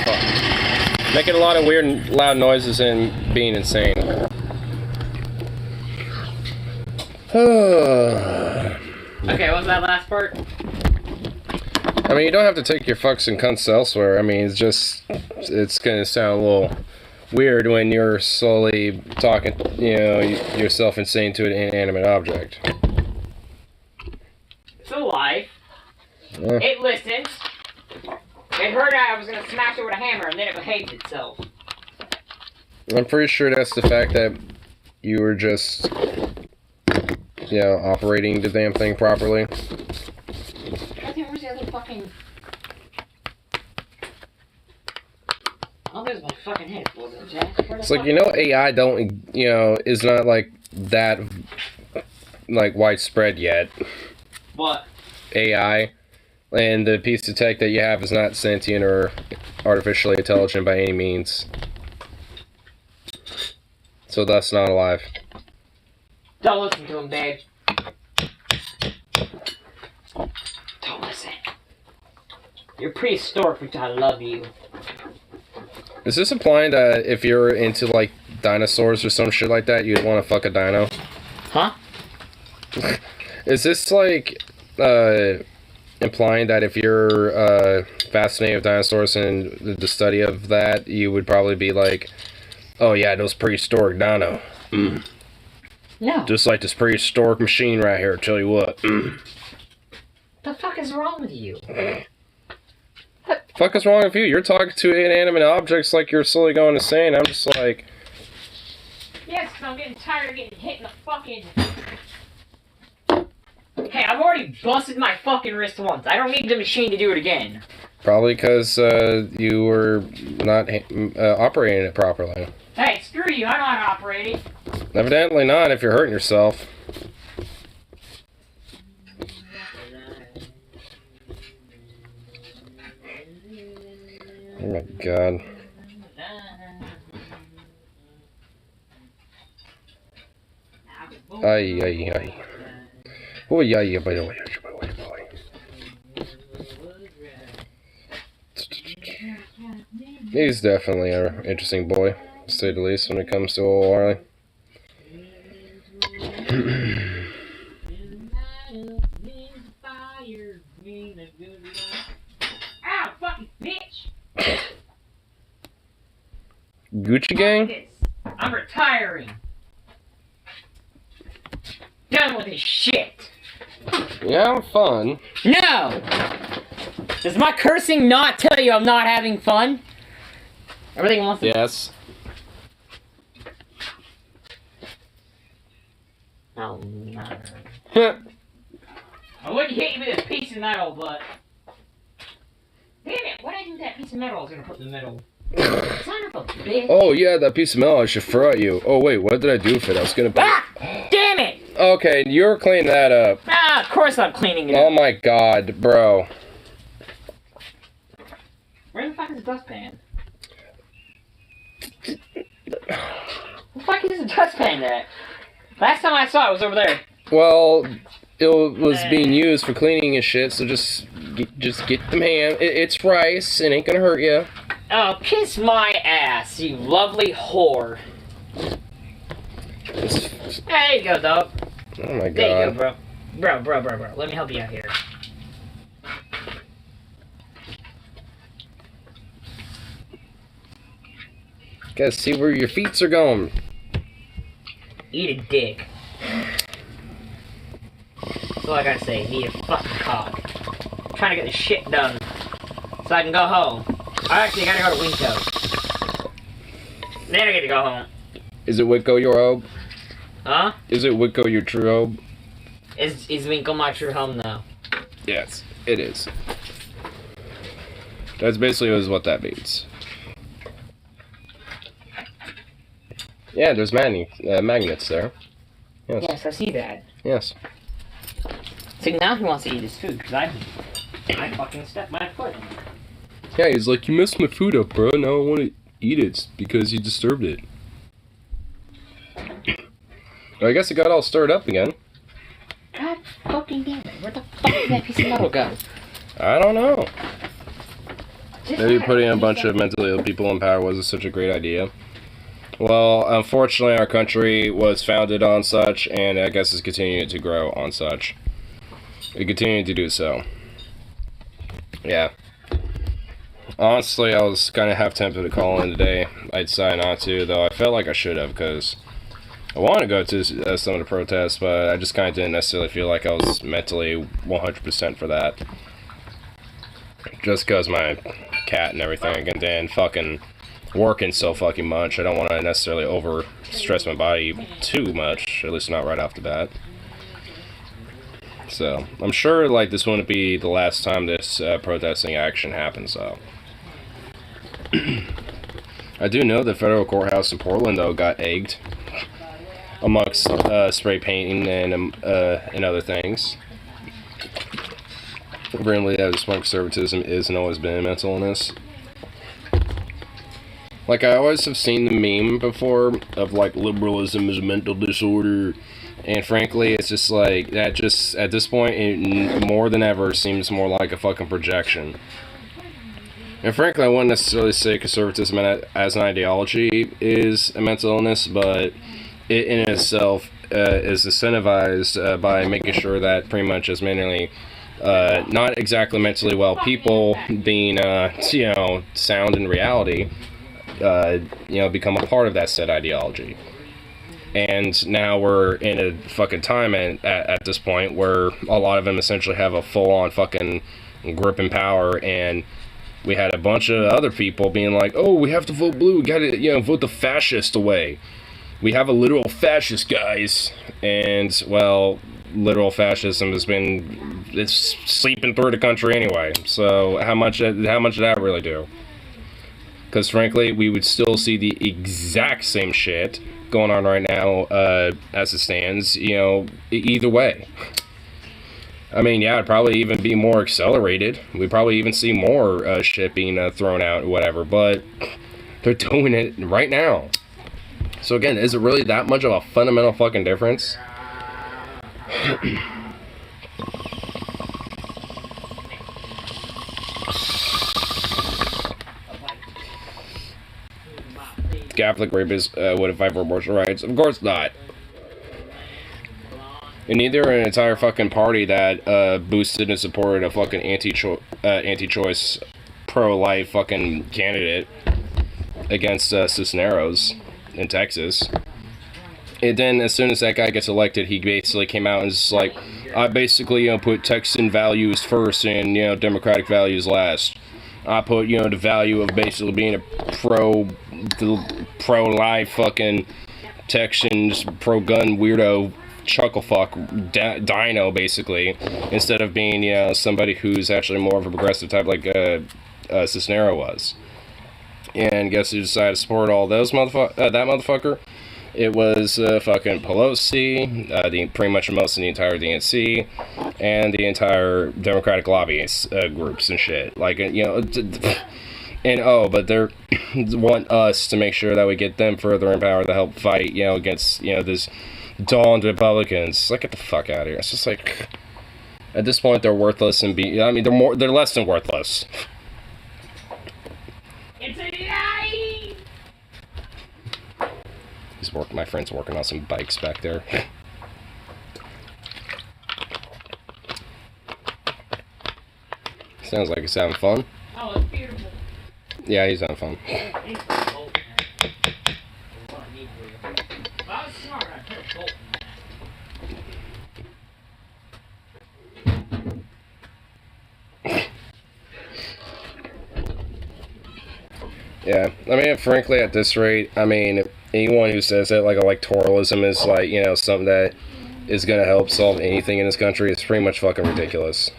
Fuck. Making a lot of weird and loud noises and being insane. Okay, what was that last part? I mean, you don't have to take your fucks and cunts elsewhere. I mean, it's gonna sound a little weird when you're slowly talking, yourself insane to an inanimate object. It's alive. It listens. It heard I was gonna smash it with a hammer, and then it behaved itself. I'm pretty sure that's the fact that you were just, operating the damn thing properly. I think where's the other fucking... Oh, there's my fucking head. It's like, AI is not like that, like, widespread yet. What? AI. And the piece of tech that you have is not sentient or artificially intelligent by any means. So thus not alive. Don't listen to him, babe. Don't listen. You're prehistoric, which I love you. Is this implying that if you're into, like, dinosaurs or some shit like that, you'd want to fuck a dino? Huh? Is this, like, implying that if you're fascinated with dinosaurs and the study of that, you would probably be like, oh yeah, those prehistoric dino. Mm. No. Just like this prehistoric machine right here, tell you what. Mm. The fuck is wrong with you? What the fuck is wrong with you? You're talking to inanimate objects like you're slowly going insane. I'm just like... Yes, because I'm getting tired of getting hit in the fucking... Hey, I've already busted my fucking wrist once. I don't need the machine to do it again. Probably because you were not operating it properly. Hey, screw you. I know how to operate it. Evidently not if you're hurting yourself. Oh my god. Ay, ay, ay. Oh, yeah, yeah, boy, boy, boy, boy. He's definitely an interesting boy, to say the least, when it comes to old Harley. Ow, fucking bitch! Gucci gang? I'm retiring. Done with this shit. Yeah, I'm fun. No! Does my cursing not tell you I'm not having fun? Everything wants to... Yes. Oh, no. I wouldn't hit you with this piece of metal, but... Damn it, what did I do with that piece of metal I was gonna put in the middle? Son of a bitch. Oh, yeah, that piece of metal I should throw at you. Oh, wait, what did I do with it? I was gonna... Ah! Damn it! Okay, you're cleaning that up. Ah, of course I'm cleaning it up. Oh my god, bro. Where the fuck is the dustpan? Where the fuck is the dustpan at? Last time I saw it was over there. Well, it was being used for cleaning and shit, so just get them ham. It's rice, it ain't gonna hurt you. Oh, kiss my ass, you lovely whore. There you go, dog. Oh my god. There you go, bro. Bro. Let me help you out here. Gotta see where your feet are going. Eat a dick. That's all I gotta say. Eat a fucking cock. I'm trying to get this shit done so I can go home. I actually gotta go to Winco. Then I get to go home. Is it Wicco your home? Huh? Is it Wicco your true home? Is Winco my true home now? Yes, it is. That's basically what that means. Yeah, there's magnets there. Yes. Yes, I see that. Yes. So now he wants to eat his food, because I fucking stepped my foot in. Yeah, he's like, you messed my food up, bro. Now I want to eat it because you disturbed it. Well, I guess it got all stirred up again. God fucking damn it. Where the fuck did that piece of metal go? I don't know. maybe putting a bunch of mentally ill people in power wasn't such a great idea. Well, unfortunately, our country was founded on such, and I guess is continuing to grow on such. It continued to do so. Yeah. Honestly, I was kind of half tempted to call in today. I decided not to, though I felt like I should have, because I wanted to go to some of the protests, but I just kind of didn't necessarily feel like I was mentally 100% for that. Just because my cat and everything, and then fucking working so fucking much, I don't want to necessarily over stress my body too much, at least not right off the bat. So, I'm sure like this wouldn't be the last time this protesting action happens, though. I do know the federal courthouse in Portland, though, got egged amongst spray painting and other things. Apparently, that smart conservatism is and always been mental illness. Like, I always have seen the meme before of like liberalism is a mental disorder, and frankly, it's just like that. Just at this point, it more than ever seems more like a fucking projection. And frankly, I wouldn't necessarily say conservatism as an ideology is a mental illness, but it in itself is incentivized by making sure that pretty much as many not exactly mentally well people being sound in reality become a part of that said ideology. And now we're in a fucking time at this point where a lot of them essentially have a full-on fucking grip and power, and we had a bunch of other people being like, oh, we have to vote blue, we gotta, vote the fascist away. We have a literal fascist, guys. And, well, literal fascism it's sleeping through the country anyway. So how much did that really do? Because frankly, we would still see the exact same shit going on right now as it stands, either way. I mean, yeah, it'd probably even be more accelerated. We'd probably even see more shit being thrown out or whatever, but they're doing it right now. So again, is it really that much of a fundamental fucking difference? Catholic rapists would fight for abortion rights? Of course not. And neither an entire fucking party that boosted and supported a fucking anti-choice, pro-life fucking candidate against Cisneros in Texas. And then as soon as that guy gets elected, he basically came out and was like, I basically put Texan values first and democratic values last. I put the value of basically being a pro-life fucking Texans, pro-gun weirdo chucklefuck dino basically, instead of being somebody who's actually more of a progressive type like Cisneros was. And guess who decided to support all those that motherfucker? It was fucking Pelosi, pretty much most of the entire DNC, and the entire Democratic lobbyist groups and shit. Like, but they want us to make sure that we get them further in power to help fight, against, this dawned Republicans. Like, get the fuck out of here. It's just like, at this point, they're worthless and they're less than worthless. It's a lie! My friend's working on some bikes back there. Sounds like he's having fun. Oh, it's beautiful. Yeah, he's having fun. Yeah, I mean, frankly, at this rate, anyone who says that, like, electoralism is, like, something that is going to help solve anything in this country, it's pretty much fucking ridiculous.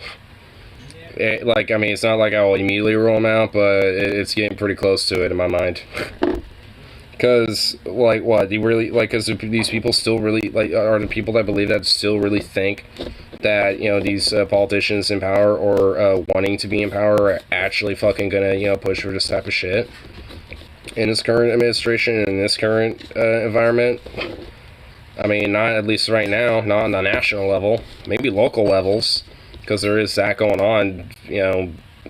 It's not like I will immediately rule them out, but it's getting pretty close to it in my mind. Because, like, what, do you really, like, because these people still really, like, are the people that believe that still really think that, these politicians in power or wanting to be in power are actually fucking gonna, push for this type of shit in this current administration and in this current environment? I mean, not at least right now, not on the national level, maybe local levels, because there is that going on,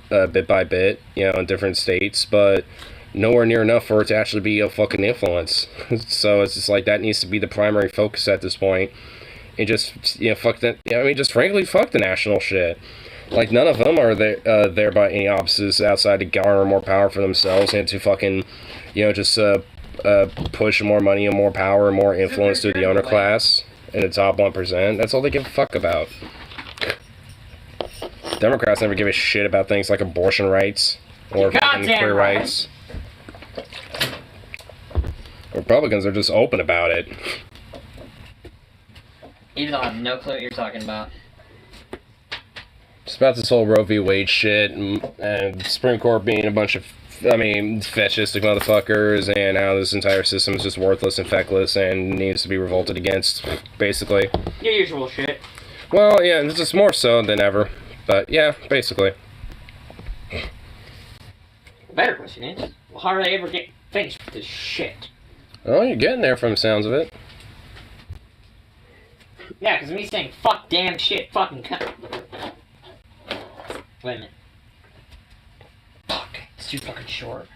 bit by bit, in different states, but nowhere near enough for it to actually be a fucking influence. So it's just like that needs to be the primary focus at this point. And just, fuck that. Just frankly, fuck the national shit. Like, none of them are there by any opposites outside to garner more power for themselves and to fucking, just push more money and more power and more influence to the owner class and the top 1%. That's all they give a fuck about. Democrats never give a shit about things like abortion rights or fucking queer rights. Republicans are just open about it. Even though I have no clue what you're talking about. It's about this whole Roe v. Wade shit and Supreme Court being a bunch of, fascistic motherfuckers, and how this entire system is just worthless and feckless and needs to be revolted against, basically. Your usual shit. Well, yeah, it's just more so than ever. But, yeah, basically. The better question is, how are they ever get finished with this shit? Oh, you're getting there from the sounds of it. Yeah, because me saying fuck, damn, shit, fucking cunt. Wait a minute. Fuck, it's too fucking short.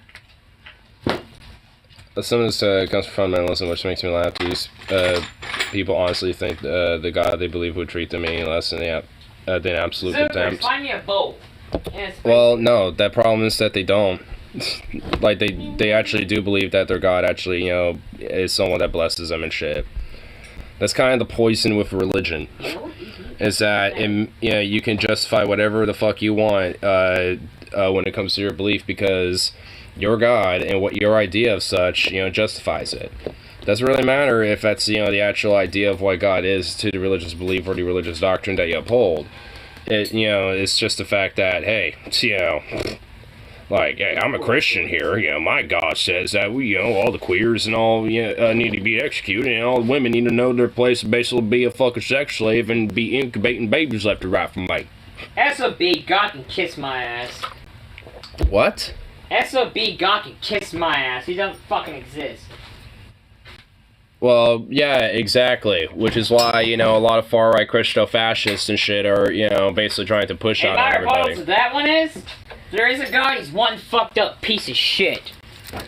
Some of this comes from fundamentalism, which makes me laugh. These people honestly think the God they believe would treat them any less than absolute contempt. Find me a bow. Well, no, that problem is that they don't. Like, they actually do believe that their God actually, is someone that blesses them and shit. That's kind of the poison with religion. Is that, you can justify whatever the fuck you want when it comes to your belief because your God and what your idea of such, justifies it. Doesn't really matter if that's, the actual idea of what God is to the religious belief or the religious doctrine that you uphold. It's just the fact that, hey, like, hey, I'm a Christian here, my God says that we, all the queers and all, need to be executed, and all the women need to know their place and basically be a fucking sex slave and be incubating babies left and right from me. SOB, God can kiss my ass. What? SOB, God can kiss my ass. He doesn't fucking exist. Well, yeah, exactly. Which is why, a lot of far-right Christo-fascists and shit are, basically trying to push out on everybody. My rebuttal to that one is, there is a God, he's one fucked up piece of shit.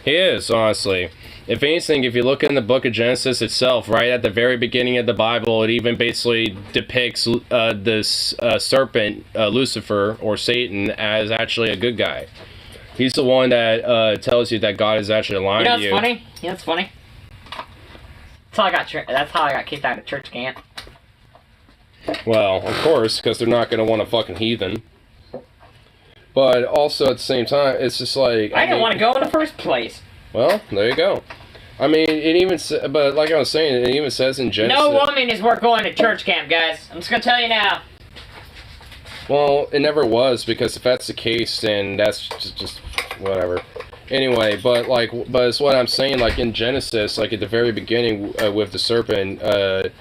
He is, honestly. If anything, if you look in the book of Genesis itself, right at the very beginning of the Bible, it even basically depicts this serpent, Lucifer, or Satan, as actually a good guy. He's the one that tells you that God is actually lying to you. You know what's funny? That's how I got kicked out of church camp. Well, of course, because they're not going to want a fucking heathen. But also at the same time, it's just like... I didn't want to go in the first place. Well, there you go. It even... But like I was saying, it even says in Genesis... No woman is worth going to church camp, guys. I'm just going to tell you now. Well, it never was, because if that's the case, then that's just whatever. Anyway, but it's what I'm saying, like in Genesis, like at the very beginning with the serpent, telling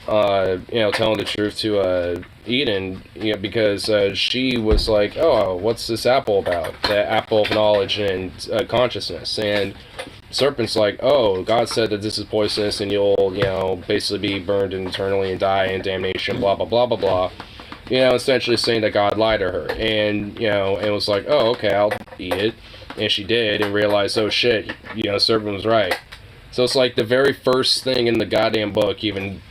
the truth to Eden, because she was like, oh, what's this apple about? The apple of knowledge and consciousness. And serpent's like, oh, God said that this is poisonous and you'll, basically be burned eternally and die in damnation, blah, blah, blah, blah, blah. Essentially saying that God lied to her. And, and was like, oh, okay, I'll eat it. And she did and realized, oh, shit, serpent was right. So it's like the very first thing in the goddamn book, even,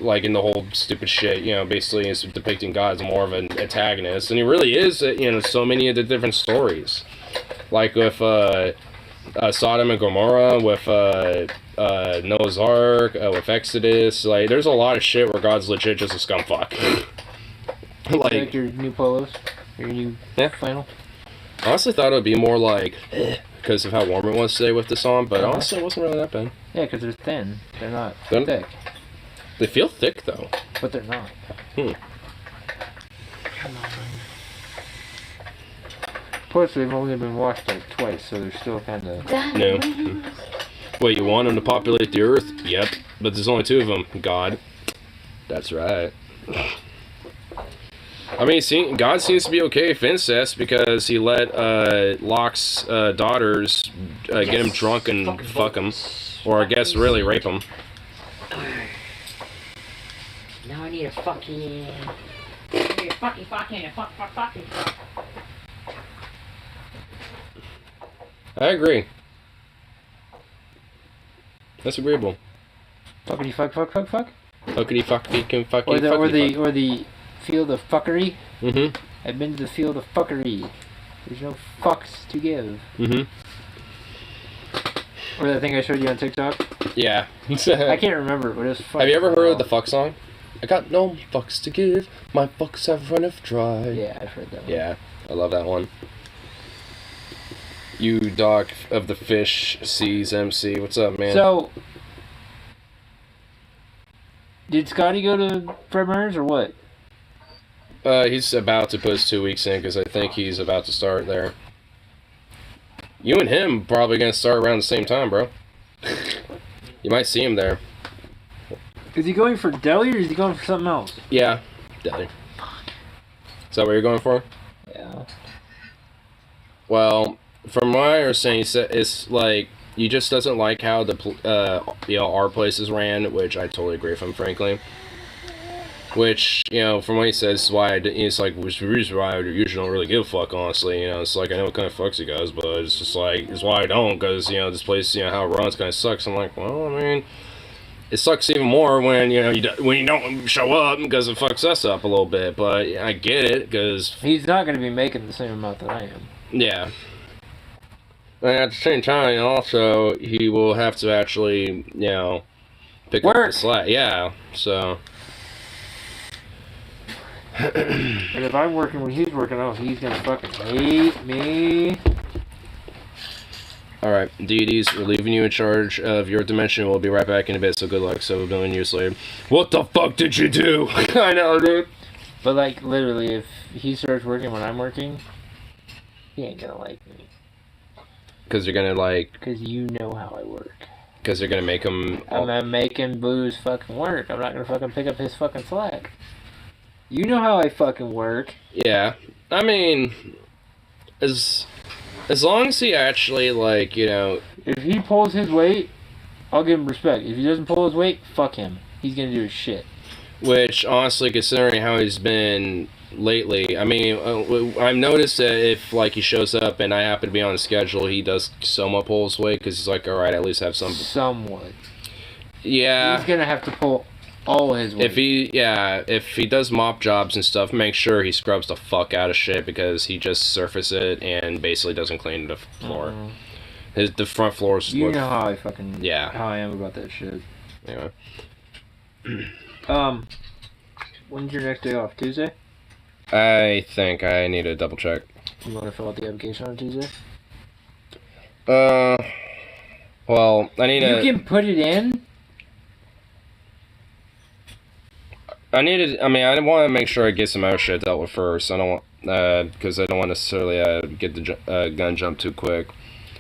like in the whole stupid shit, basically is depicting God as more of an antagonist. And he really is, so many of the different stories. Like with Sodom and Gomorrah, with Noah's Ark, with Exodus. Like, there's a lot of shit where God's legit just a scumfuck. Like your new polos? Your new flannel? I honestly thought it would be more like, because of how warm it was today with this on, but honestly it wasn't really that bad. Yeah, because they're thin. They're not thick. They feel thick, though. But they're not. Come on. Plus, they've only been washed like twice, so they're still kind of... No. Wait, you want them to populate the Earth? Yep. But there's only two of them. God. That's right. God seems to be okay with incest because he let Locke's daughters get him drunk and fuck him. Or I guess really rape him. Now I need a fucking... fucky fucking and fucking. I agree. That's agreeable. Fuckity fuck. Fuckity fucky can fucky Or the fucky fuck. or the field of fuckery. Mm-hmm. I've been to the field of fuckery. There's no fucks to give. Mm-hmm. Or that thing I showed you on TikTok. Yeah. I can't remember, but it was fucking. Have you ever heard of the fuck song? I got no fucks to give. My fucks have run of dry. Yeah, I've heard that one. Yeah, I love that one. You Doc of the Fish Seas MC. What's up, man? So, did Scotty go to Fred Meyers or what? He's about to put his 2 weeks in because I think he's about to start there. You and him probably gonna start around the same time, bro. You might see him there. Is he going for deli or is he going for something else? Yeah, Deli. Is that what you're going for? Yeah. Well, from my understanding, he said it's like he just doesn't like how our places ran, which I totally agree with him, frankly. Which, from what he says, is why it's like, which the reason why I usually don't really give a fuck, honestly. It's like, I know what kind of fucks he goes, but it's just like, it's why I don't, because, this place, how it runs kind of sucks. I'm like, well, I mean, it sucks even more when, when you don't show up, because it fucks us up a little bit, but I get it, because... He's not going to be making the same amount that I am. Yeah. And at the same time, also, he will have to actually, pick up the slack. Yeah, so... And if I'm working when he's working out, he's gonna fucking hate me. Alright, deities, we're leaving you in charge of your dimension. We'll be right back in a bit, so good luck. 7 billion years later. What the fuck did you do? I know, dude. But, like, literally, if he starts working when I'm working, he ain't gonna like me. Because you're gonna, like... Because you know how I work. Because you're gonna make him... I'm gonna make him booze fucking work. I'm not gonna fucking pick up his fucking slack. You know how I fucking work. Yeah. I mean, as long as he actually, like, If he pulls his weight, I'll give him respect. If he doesn't pull his weight, fuck him. He's gonna do his shit. Which, honestly, considering how he's been lately, I mean, I've noticed that if, like, he shows up and I happen to be on the schedule, he does somewhat pull his weight, because he's like, alright, at least have some... Somewhat. Yeah. He's gonna have to pull... all his weight. If he does mop jobs and stuff, make sure he scrubs the fuck out of shit, because he just surfaces it and basically doesn't clean the floor. The front floors. You know how I fucking how I am about that shit. Anyway. When's your next day off? Tuesday? I think I need to double check. You want to fill out the application on Tuesday? Well, I need to... You can put it in? I want to make sure I get some other shit dealt with first. I don't want, because I don't want necessarily get the gun jump too quick.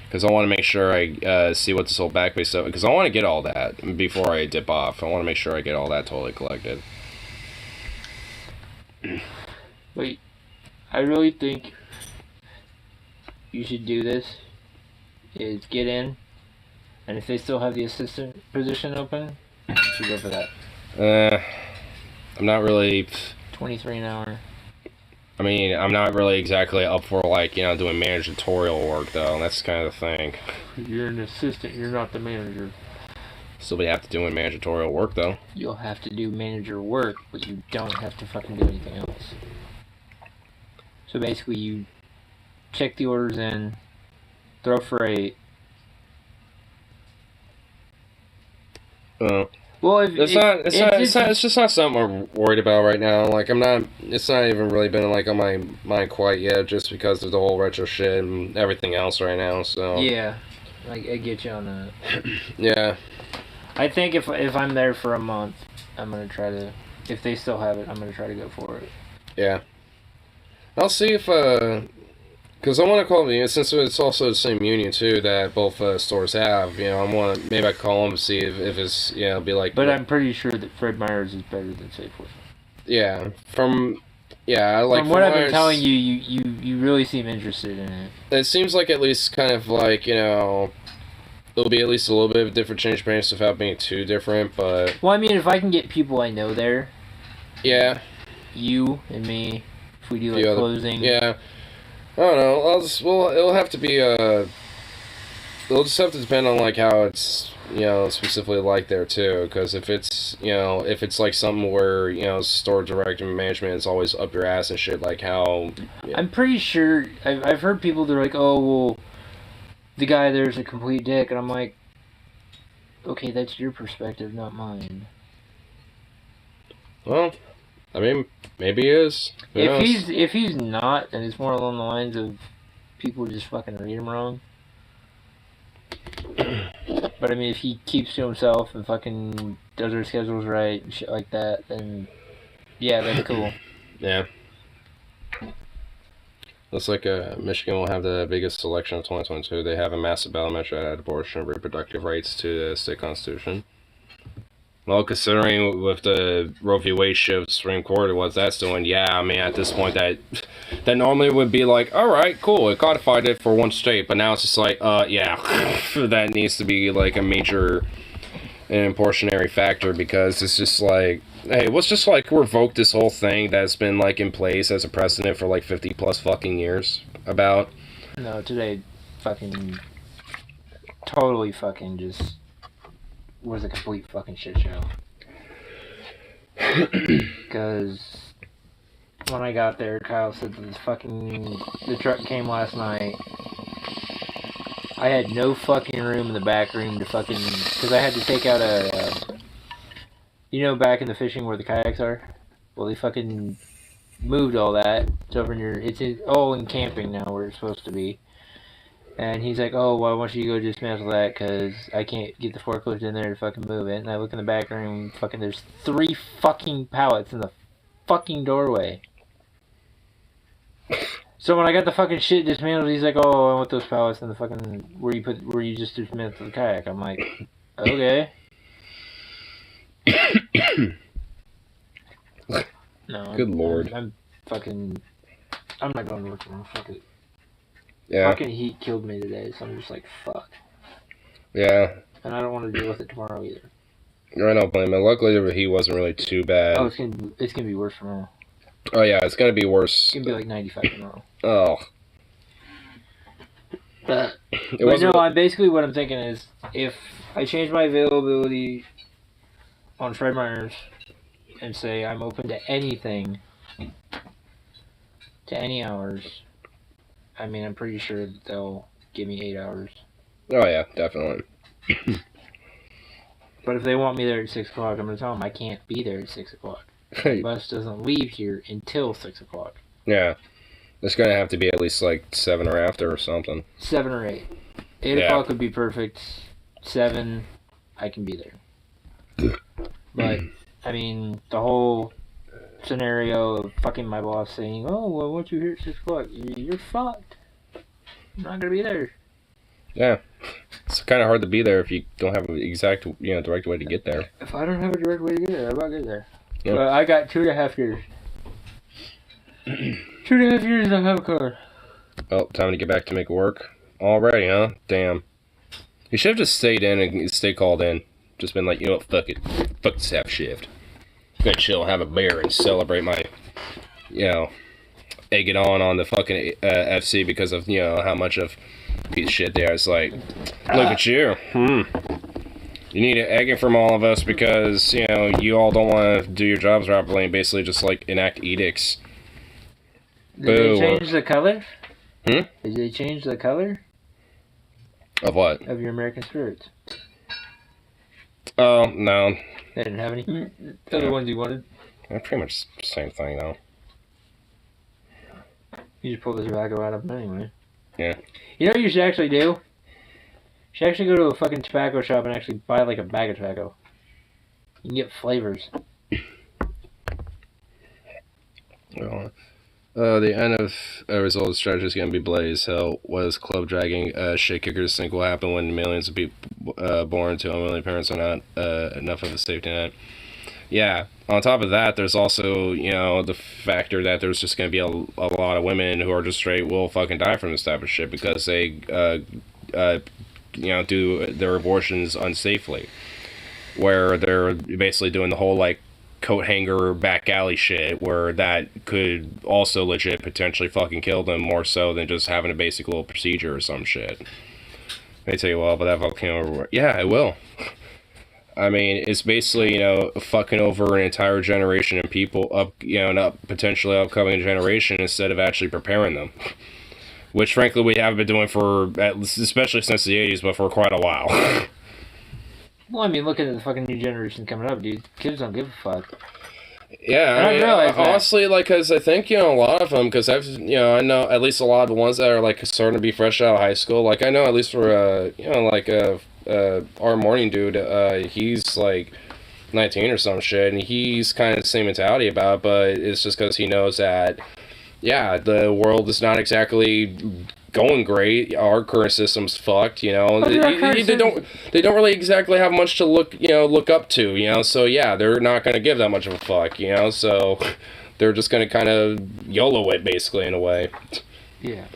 Because I want to make sure I see what this whole back pay stuff. Because I want to get all that before I dip off. I want to make sure I get all that totally collected. Wait, I really think you should do this. Is get in, and if they still have the assistant position open, you should go for that. I'm not really... 23 an hour. I mean, I'm not really exactly up for, like, doing managerial work, though. That's kind of the thing. You're an assistant, you're not the manager. Still be have to do managerial work, though. You'll have to do manager work, but you don't have to fucking do anything else. So basically, you check the orders in, throw freight. Well, it's just not something I'm worried about right now. Like, it's not even really been, like, on my mind quite yet, just because of the whole retro shit and everything else right now, so. Yeah, I get you on that. Yeah. I think if I'm there for a month, I'm gonna try to, if they still have it, I'm gonna try to go for it. Yeah. I'll see if, because I want to call them, since it's also the same union, too, that both stores have, maybe I call them to see if it's, be like... But I'm pretty sure that Fred Meyers is better than Safeway. Yeah, from what I've been telling you, you really seem interested in it. It seems like at least kind of like, it'll be at least a little bit of a different change pace without being too different, but... Well, I mean, if I can get people I know there... Yeah. You and me, we do like closing. Yeah. I don't know. It'll have to be it'll just have to depend on like how it's specifically like there too. Because if it's like something where store director management is always up your ass and shit, like how. Yeah. I'm pretty sure I've heard people that are like, oh well, the guy there's a complete dick, and I'm like, okay, that's your perspective, not mine. Well, I mean, maybe he is. If he's not, and it's more along the lines of people just fucking read him wrong. But I mean, if he keeps to himself and fucking does our schedules right and shit like that, then yeah, that's cool. Yeah. Looks like Michigan will have the biggest selection of 2022. They have a massive ballot measure to add abortion and reproductive rights to the state constitution. Well, considering with the Roe v. Wade shift to Supreme Court and what that's doing, yeah, I mean, at this point, that normally would be like, all right, cool, it codified it for one state, but now it's just like, yeah, that needs to be like a major and proportionary factor, because it's just like, hey, let's just like revoke this whole thing that's been like in place as a precedent for like 50 plus fucking years about. No, today, fucking, totally fucking just was a complete fucking shit show. Because when I got there, Kyle said that the truck came last night. I had no fucking room in the back room to fucking, because I had to take out back in the fishing where the kayaks are? Well, they fucking moved all that. It's over all in camping now where it's supposed to be. And he's like, oh, well, I want you to go dismantle that because I can't get the forklift in there to fucking move it. And I look in the back room, fucking, there's 3 fucking pallets in the fucking doorway. So when I got the fucking shit dismantled, he's like, oh, I want those pallets in the fucking, where you just dismantled the kayak. I'm like, okay. No. Good lord. I'm not going to work tomorrow. Fuck it. Yeah. Fucking heat killed me today, so I'm just like, fuck. Yeah. And I don't want to deal with it tomorrow either. I don't blame him. Luckily, the heat wasn't really too bad. Oh, it's gonna be worse tomorrow. Oh yeah, it's gonna be worse. It's gonna be like 95 tomorrow. Oh. But no, basically what I'm thinking is, if I change my availability on Fred Meyers and say I'm open to anything, to any hours, I mean, I'm pretty sure that they'll give me 8 hours. Oh yeah, definitely. But if they want me there at 6 o'clock, I'm going to tell them I can't be there at 6 o'clock. The bus doesn't leave here until 6 o'clock. Yeah. It's going to have to be at least like 7 or after or something. 7 or 8. 8 o'clock would be perfect. 7, I can be there. But, I mean, the whole scenario of fucking my boss saying, oh, well, I want you here at 6 o'clock. You're fucked. I'm not going to be there. Yeah. It's kind of hard to be there if you don't have an exact, direct way to get there. If I don't have a direct way to get there, I'm not getting there. Yep. But I got 2.5 years. 2.5 years to have a car. Well, time to get back to make it work. Already, huh? Damn. You should have just stayed in and stay called in. Just been like, you know what, fuck it. Fuck this half shift. I'm gonna chill, have a beer, and celebrate my, egg it on the fucking FC because of, how much of a piece of shit they are. It's like, look at you. You need an egging from all of us because, you all don't want to do your jobs properly and basically just, like, enact edicts. Did they change the color? Hmm? Did they change the color? Of what? Of your American Spirits. Oh, no. They didn't have any? The other ones you wanted? They're pretty much the same thing, though. You just pull the tobacco out of them anyway. Yeah. You know what you should actually do? You should actually go to a fucking tobacco shop and actually buy like a bag of tobacco. You can get flavors. Well, the end of result of the strategy is going to be Blaze. Hell, was club dragging shit kickers think will happen when millions of people born to unwilling parents are not enough of a safety net. Yeah. On top of that, there's also, the factor that there's just going to be a lot of women who are just straight will fucking die from this type of shit because they, do their abortions unsafely. Where they're basically doing the whole, like, coat hanger back alley shit where that could also legit potentially fucking kill them more so than just having a basic little procedure or some shit. They tell you, well, but that volcano, yeah, it will. I mean, it's basically, fucking over an entire generation of people up, not potentially upcoming generation instead of actually preparing them. Which, frankly, we have been doing for, especially since the 80s, but for quite a while. Well, I mean, look at the fucking new generation coming up, dude. Kids don't give a fuck. Yeah, I mean, honestly, like, because I think, a lot of them, because I know at least a lot of the ones that are, like, starting to be fresh out of high school, like, I know at least for, our morning dude, he's, like, 19 or some shit, and he's kind of the same mentality about it, but it's just because he knows that, yeah, the world is not exactly going great. Our current system's fucked, They don't really exactly have much to look up to, so yeah, they're not going to give that much of a fuck, so they're just going to kind of YOLO it, basically, in a way. Yeah.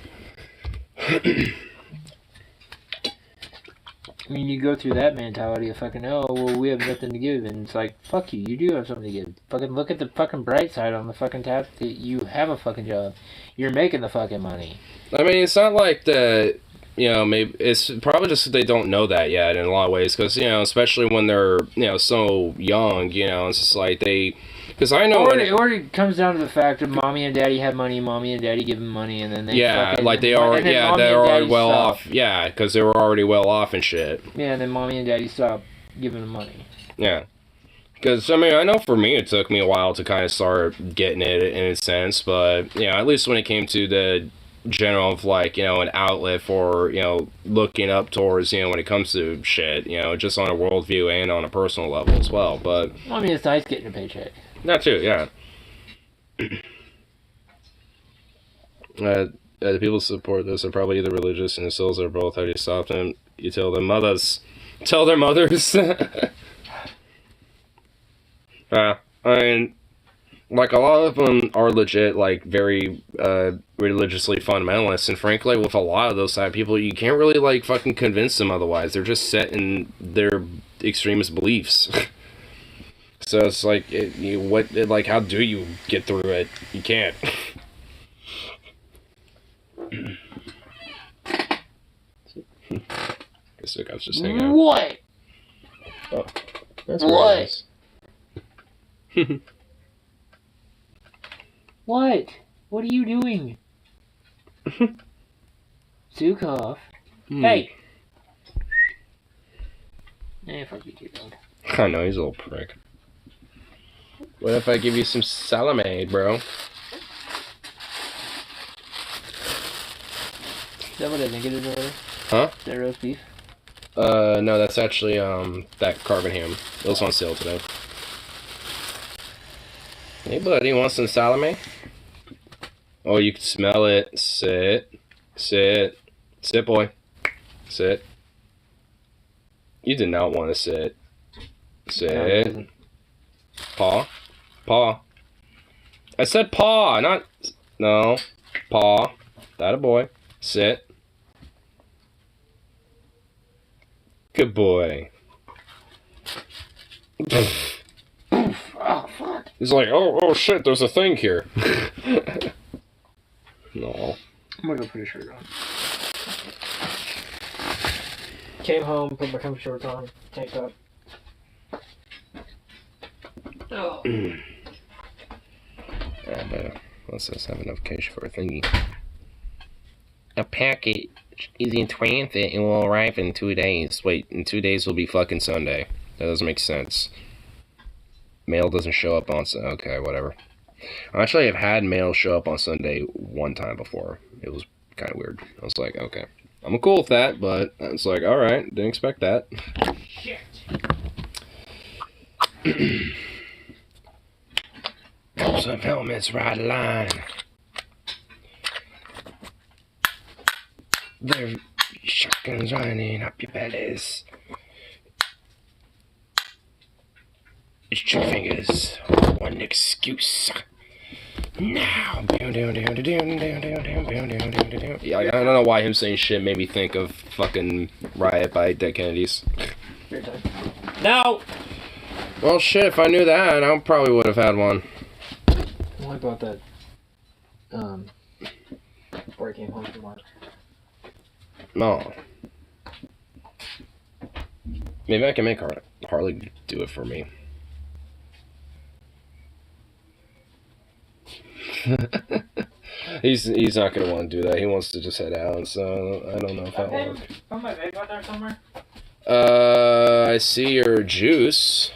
I mean, you go through that mentality of fucking, oh, well, we have nothing to give, and it's like, fuck you, you do have something to give. Fucking look at the fucking bright side on the fucking tap that you have a fucking job. You're making the fucking money. I mean, it's not like the, maybe, it's probably just they don't know that yet in a lot of ways, because, especially when they're, so young, it's just like they... Because I know... Or it comes down to the fact that mommy and daddy have money, mommy and daddy give them money, and then they... Yeah, like they are... Yeah, they're already well off. Yeah, because they were already well off and shit. Yeah, and then mommy and daddy stop giving them money. Yeah. Because, I mean, I know for me it took me a while to kind of start getting it in a sense, but, at least when it came to the general of, like, an outlet for, looking up towards, when it comes to shit, just on a worldview and on a personal level as well, but... I mean, it's nice getting a paycheck. That too, yeah. The people who support this are probably either religious and souls or both. How do you stop them? You tell their mothers. Tell their mothers. I mean, like, a lot of them are legit, like, very religiously fundamentalists, and frankly, with a lot of those type of people, you can't really, like, fucking convince them otherwise. They're just set in their extremist beliefs. So it's like, how do you get through it? You can't. Guess the guy's just hanging out. What? Oh, that's what? What? What are you doing? Zukov. Hey! Fuck you, dog. I know, he's a little prick. What if I give you some salami, bro? Is that what I think it is over? Huh? Is that roast beef? No, that's actually, that carbon ham. It was on sale today. Hey, buddy, you want some salami? Oh, you can smell it. Sit. Sit. Sit, boy. Sit. You did not want to sit. Sit. Paw. Paw. I said paw, not... No. Paw. That a boy. Sit. Good boy. Oh, fuck. He's like, oh shit, there's a thing here. No. I'm gonna go put a shirt on. Came home, put my comfy shorts on, tank top. Oh. Let's just have enough cash for a thingy. A package is in transit and will arrive in 2 days. Wait, in 2 days will be fucking Sunday. That doesn't make sense. Mail doesn't show up on Sunday. Okay, whatever. Actually, I've had mail show up on Sunday one time before. It was kind of weird. I was like, okay. I'm cool with that, but it's like, alright, didn't expect that. Shit. Some helmets right line. They're shotguns running up your bellies. It's your fingers. One excuse. Now. Yeah, I don't know why him saying shit made me think of fucking Riot by Dead Kennedys. Your time. No! Well, shit, if I knew that, I probably would have had one. Well, I bought that, before I came home from work. No. Maybe I can make Harley do it for me. He's not gonna want to do that. He wants to just head out, so I don't know if that will work. Put my vape out there somewhere. I see your juice.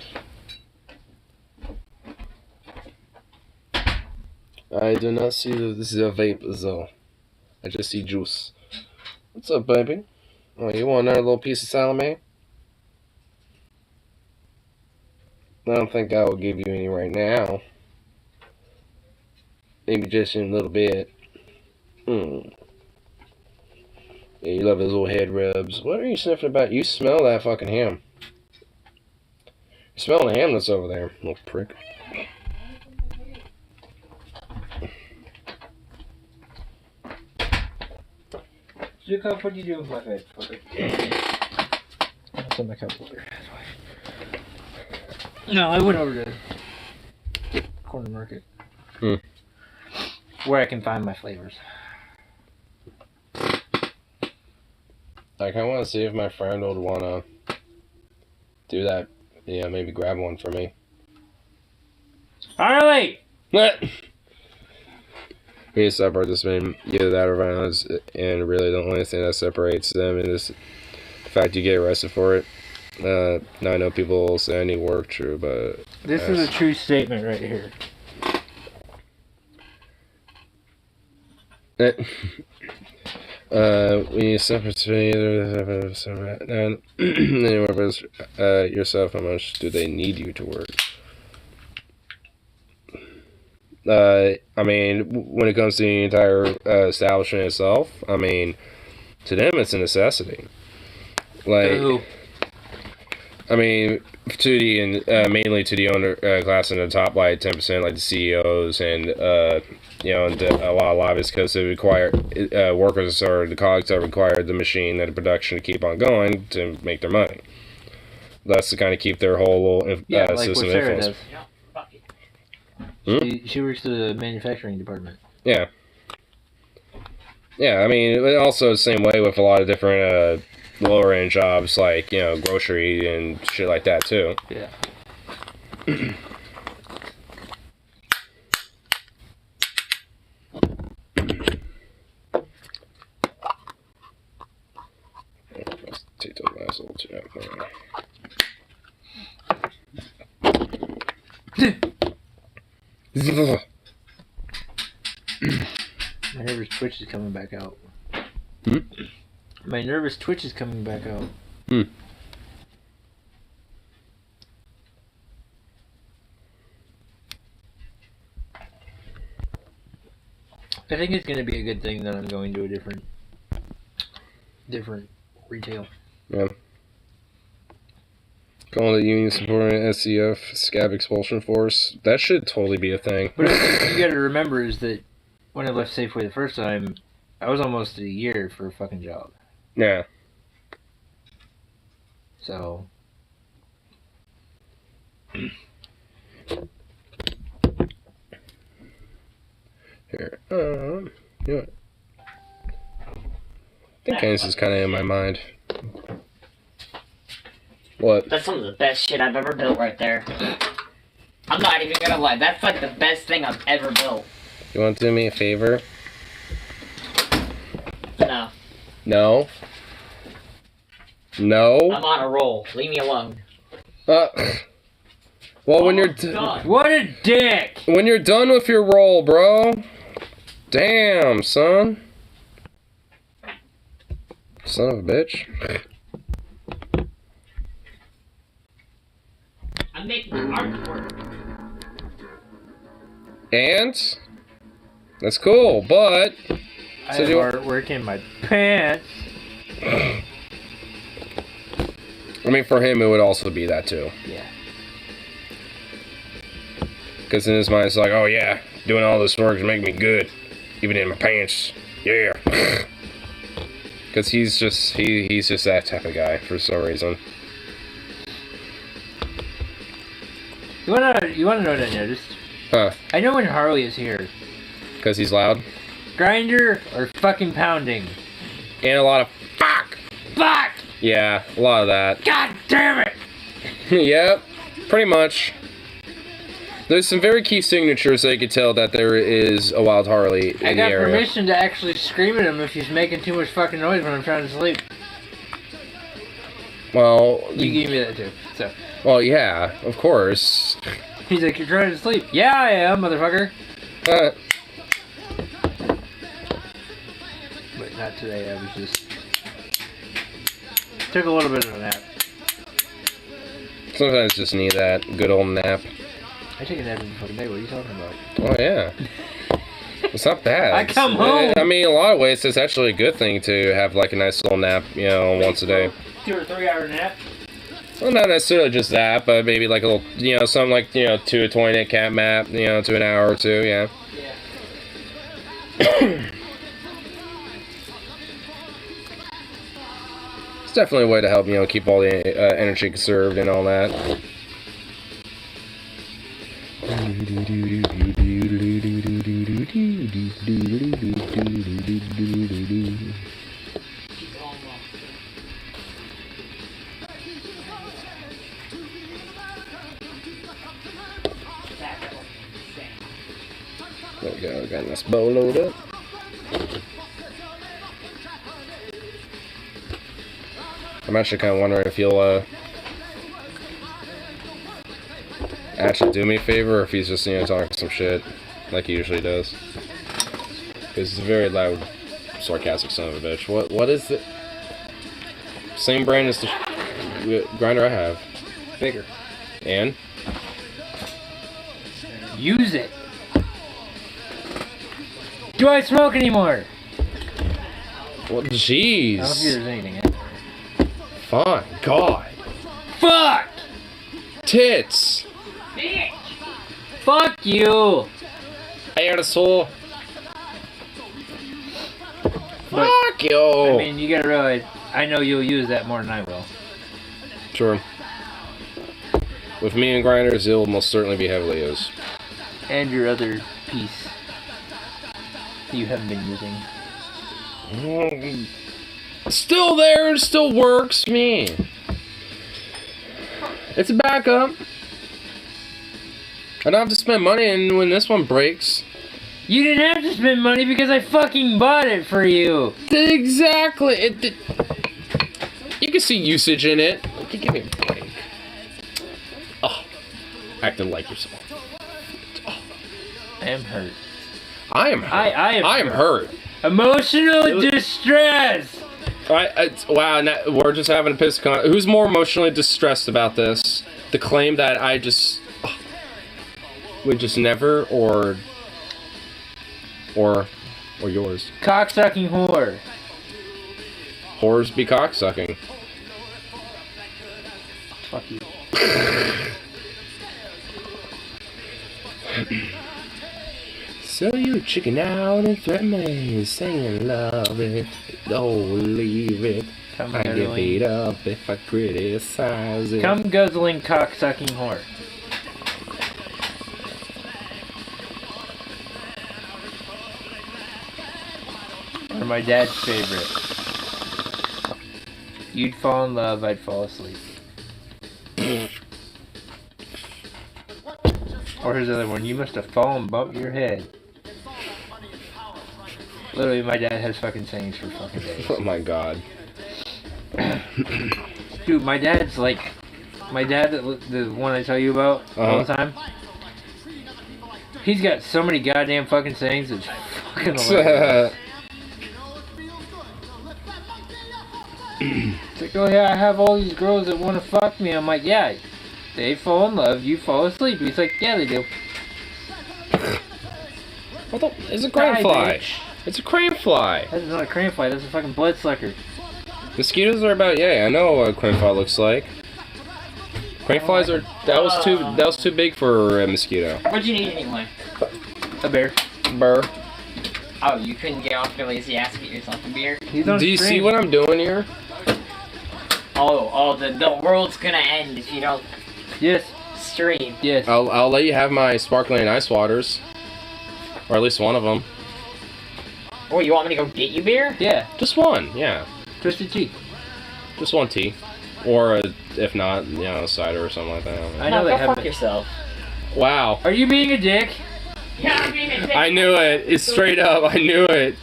I do not see this is a vape, though. I just see juice. What's up, baby? Oh, you want another little piece of salami? I don't think I will give you any right now. Maybe just in a little bit. Yeah, you love his little head rubs. What are you sniffing about? You smell that fucking ham. You smell the ham that's over there, little prick. Zuko, what do you do with my vape? That's on my cup holder. No, I went over to Corner Market. Where I can find my flavors. Like, I want to see if my friend would want to do that. Yeah, maybe grab one for me. Harley! What? We need to separate this man, either that or violence, and really the only thing that separates them is the fact you get arrested for it. Now I know people will say I need work, true, but... This is a true statement right here. We need to separate either anywhere but yourself. How much do they need you to work? I mean, when it comes to the entire establishment itself, I mean, to them it's a necessity. Like, Ooh. I mean, to the mainly to the owner class in the top, like 10%, like the CEOs and you know, and a lot of lobbyists, because they require workers or the cogs that require the machine and the production to keep on going to make their money. That's to kind of keep their whole little Like system what Sarah influence. does. Yeah, fuck it. She works the manufacturing department. Yeah. Yeah, I mean, also the same way with a lot of different lower end jobs, like, you know, grocery and shit like that too. Yeah. Let's take those last little two out there. My nervous twitch is coming back out. Hmm? My nervous twitch is coming back out. I think it's going to be a good thing that I'm going to a different retail. Yeah. Calling the union supporting SCF, Scab Expulsion Force. That should totally be a thing. But what you got to remember is that when I left Safeway the first time, I was almost a year for a fucking job. Yeah. So. Here. You know what? I think this is kind of in my mind. What? That's some of the best shit I've ever built right there. I'm not even gonna lie, that's like the best thing I've ever built. You want to do me a favor? No, No? No? I'm on a roll. Leave me alone. Well, when you're Done. What a dick! when you're done with your roll, bro. Damn, son. Son of a bitch. I'm making artwork. And that's cool, but I So have do you- artwork in my pants. I mean, for him, it would also be that too. Yeah. Because in his mind, it's like, oh yeah, doing all this work is making me good, even in my pants. Yeah. Because he's just he's just that type of guy for some reason. You wanna know what I noticed? Huh? I know when Harley is here. Because he's loud. Grinder or fucking pounding? And a lot of fuck. Fuck! Yeah, a lot of that. God damn it! Yep, pretty much. There's some very key signatures that you could tell that there is a wild Harley in I the got area. permission to actually scream at him if he's making too much fucking noise when I'm trying to sleep. Well, You gave me that too. So well, yeah, of course. he's like, "You're trying to sleep." Yeah, I am, motherfucker. Uh, But not today. I was just took a little bit of a nap. sometimes just need that good old nap. I take a nap every fucking day. What are you talking about? Oh yeah. It's not bad. I come home. I mean, in a lot of ways, it's actually a good thing to have like a nice little nap, you know, once a day. 2 or 3 hour nap. Well, not necessarily just that, but maybe like a little, you know, something like, you know, 2 to 20-minute cat nap, you know, to an hour or two, yeah. Yeah. It's definitely a way to help, you know, keep all the energy conserved and all that. There we go, got this bow loaded up. I'm actually kind of wondering if you'll actually do me a favor, or if he's just, you know, talking some shit like he usually does. Because he's a very loud, sarcastic son of a bitch. What is it? Same brand as the grinder I have. Bigger. And? Use it. Do I smoke anymore? Well, I don't know if there's jeez. anything in it. Fine. God. Fuck! Tits. Bitch! Fuck you! Asshole. But, Fuck you. I mean, you gotta realize, I know you'll use that more than I will. True. With me and grinders, it'll most certainly be heavily used. And your other piece you haven't been using. Still there, it still works, me. It's a backup. I don't have to spend money, and when this one breaks. You didn't have to spend money because I fucking bought it for you! Exactly. You can see usage in it. Give me a break. Oh, acting like yourself. I am hurt. I am hurt. I am hurt. Emotional distress! Wow, we're just having a piss con. Who's more emotionally distressed about this? The claim that I just would just never, or yours. Cocksucking whore. Whores be cocksucking. Fuck you. So you chicken out and threaten me, saying love it, don't leave it. Come I get guzzling. beat up if I criticize it. Come guzzling cocksucking whore. Or my dad's favorite. You'd fall in love, I'd fall asleep. Or his other one, you must have fallen and bumped your head. Literally, my dad has fucking sayings for fucking days. Oh my god. Dude, my dad's like... My dad, the one I tell you about all the time, he's got so many goddamn fucking sayings, it's fucking hilarious. It's like, oh yeah, I have all these girls that want to fuck me. I'm like, yeah, they fall in love, you fall asleep. He's like, yeah, they do. What the? It's a crane Die, fly. bitch. It's a crane fly. That's not a crane fly, that's a fucking blood sucker. Mosquitoes are about, yeah, I know what a crane fly looks like. Crane flies are, that was too big for a mosquito. What'd you need anyway? A bear. Burr. Oh, you couldn't get off your lazy ass and get yourself a beer? He's on Do you see stream. what I'm doing here? Oh, the world's gonna end if you don't Yes. stream. Yes. I'll let you have my sparkling ice waters, or at least one of them. Oh, you want me to go get you beer? Yeah. Just one, yeah. Twisted Tea. Just one tea, or if not, you know, cider or something like that. I know no, they go have. fuck yourself. Wow. Are you being a dick? Yeah, I'm being a dick. I knew it. It's straight up. I knew it.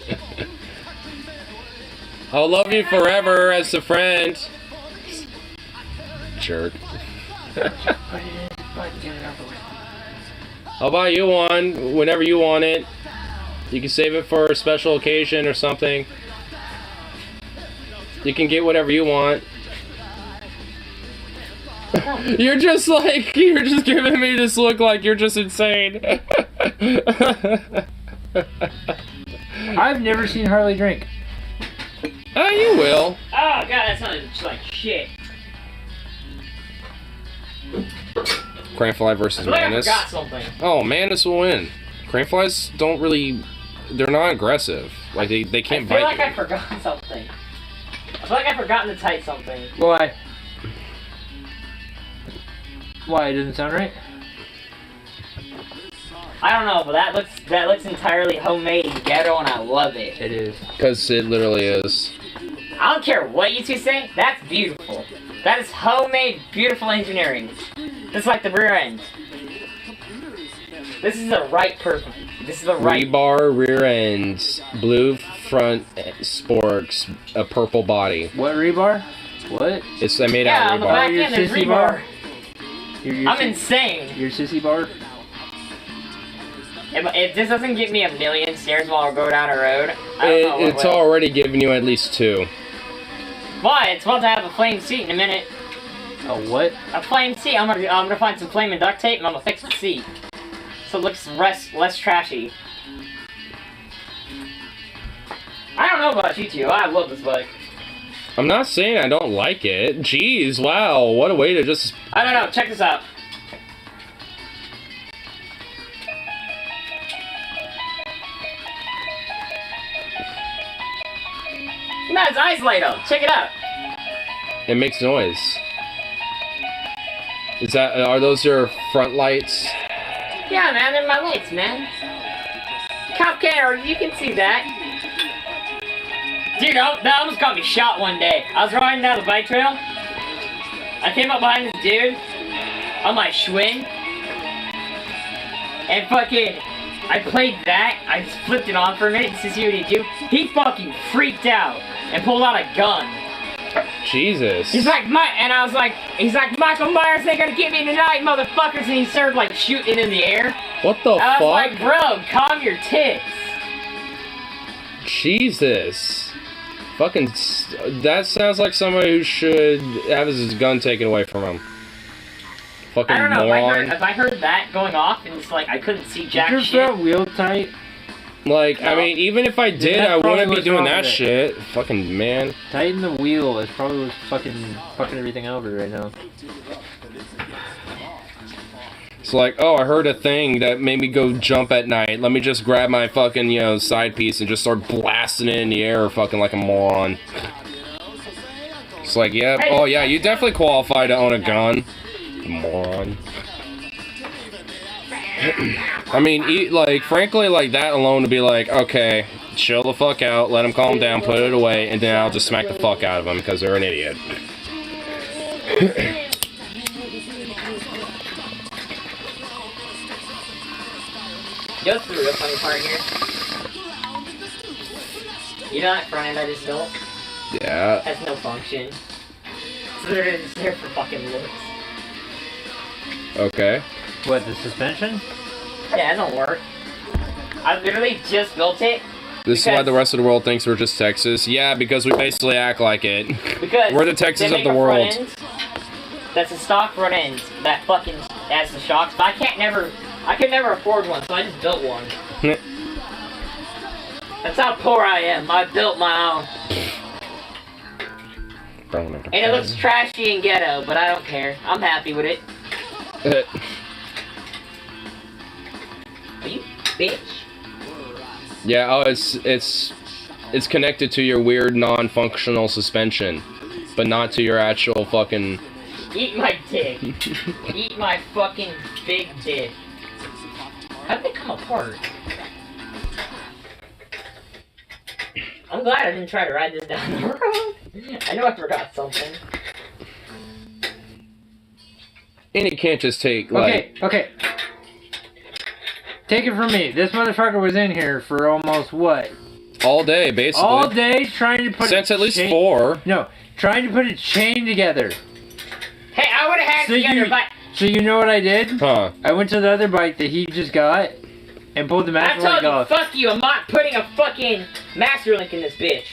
I'll love you forever as a friend. Jerk. I'll buy you one whenever you want it. You can save it for a special occasion or something. You can get whatever you want. You're just giving me this look like you're just insane. I've never seen Harley drink. Oh, you will. Oh god, that sounded just like shit. Cranfly versus I feel like I Manus. forgot something. Oh, Manus will win. Cranflies don't really... They're not aggressive. Like, they I can't feel bite like you. I forgot something. I feel like I've forgotten to type something. Why? Why? It doesn't sound right? I don't know, but that looks entirely homemade and ghetto, and I love it. It is. Because it literally is. I don't care what you two say. That's beautiful. That is homemade, beautiful engineering. Just like the rear end. This is the right person. This is the right. Rebar rear ends, blue front spokes, a purple body. What rebar? What? It's made Yeah, out on of the rebar. back Your end there's sissy rebar. bar? Your I'm insane. Your sissy bar? If this doesn't give me a million stairs while I go down a road, I don't know what It's will. already given you at least 2. Why? It's about to have a flame seat in a minute. A what? A flame seat. I'm gonna find some flame and duct tape and I'm gonna fix the seat. So it looks less trashy. I don't know about you two. I love this bike. I'm not saying I don't like it. Jeez, wow, what a way to just... I don't know. Check this out. No, his eyes light up. Check it out. It makes noise. Are those your front lights? Yeah, man, they're my lights, man. Cop car, you can see that. Dude, that almost got me shot one day. I was riding down the bike trail. I came up behind this dude on my Schwinn. And fucking, I played that. I just flipped it on for a minute to see what he'd do. He fucking freaked out and pulled out a gun. Jesus. He's like, he's like, Michael Myers, they gonna get me tonight, motherfuckers. And he started like shooting in the air. What the I was fuck? like, bro, calm your tits. Jesus. Fucking... That sounds like somebody who should have his gun taken away from him. Fucking I don't know, moron. if I heard that going off and it's like I couldn't see jack Is shit. that wheel tight? Like, I No. mean, even if I did, that's I probably wouldn't be what's doing wrong that with it. shit. Fucking man. Tighten the wheel. It's probably what's fucking everything over right now. It's like, oh, I heard a thing that made me go jump at night. Let me just grab my fucking, side piece and just start blasting it in the air fucking like a moron. It's like, yeah, oh yeah, you definitely qualify to own a gun. Moron. I mean, frankly, like, that alone to be like, okay, chill the fuck out, let him calm down, put it away, and then I'll just smack the fuck out of him because they're an idiot. You know what's the real funny part here? You know that front end I just built? Yeah. Has no function. So they're just there for fucking looks. Okay. What, the suspension? Yeah, it don't work. I literally just built it This is why Because- the rest of the world thinks we're just Texas. Yeah, because we basically act like it. because We're the Texas they of the make a world. front end that's a stock front end that fucking has the shocks, but I could never afford one, so I just built one. That's how poor I am. I built my own. And it looks trashy and ghetto, but I don't care. I'm happy with it. Are you bitch? Yeah, oh, it's connected to your weird non-functional suspension, but not to your actual fucking Eat my dick. Eat my fucking big dick. How'd they come apart? I'm glad I didn't try to ride this down the road. I know I forgot something. And you can't just take, like... Okay. Take it from me. This motherfucker was in here for almost what? All day, basically. All day trying to put Since at least 4. No, trying to put a chain together. Hey, I would have had it together, but... So you know what I did? Huh. I went to the other bike that he just got and pulled the I master told link you, off. fuck you, I'm not putting a fucking master link in this bitch.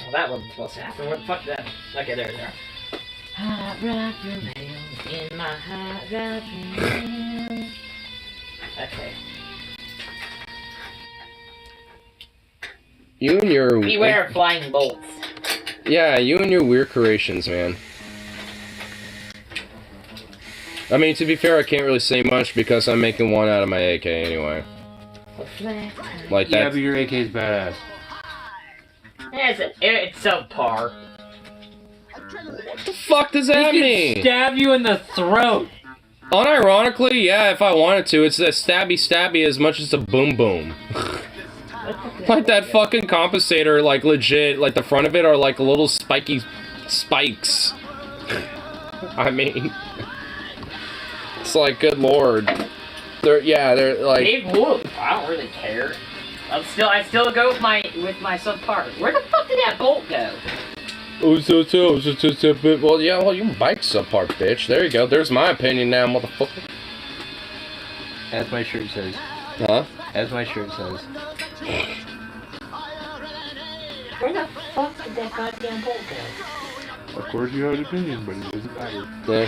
Well, that wasn't supposed to happen. What the fuck that? Okay, there. Hot rock remains in my hot rock remains. Okay. You and your... Beware of flying bolts. Yeah, you and your weird creations, man. I mean, to be fair, I can't really say much because I'm making one out of my AK anyway. Like Yeah, that. but your AK is badass. It's subpar. What the fuck does that He mean? can stab you in the throat. Unironically, yeah, if I wanted to, it's a stabby as much as a boom boom. Like that fucking compensator, like legit, like the front of it are like little spiky spikes. I mean, it's like, good lord. They're like. Dave Wolf, I don't really care. I still go with my subpar. Where the fuck did that bolt go? Well, yeah, well, you can bike subpart, bitch. There you go. There's my opinion now, motherfucker. As my shirt says. Huh? As my shirt says. Where the fuck did that goddamn bolt go? Of course you have an opinion, but it doesn't matter. Yeah.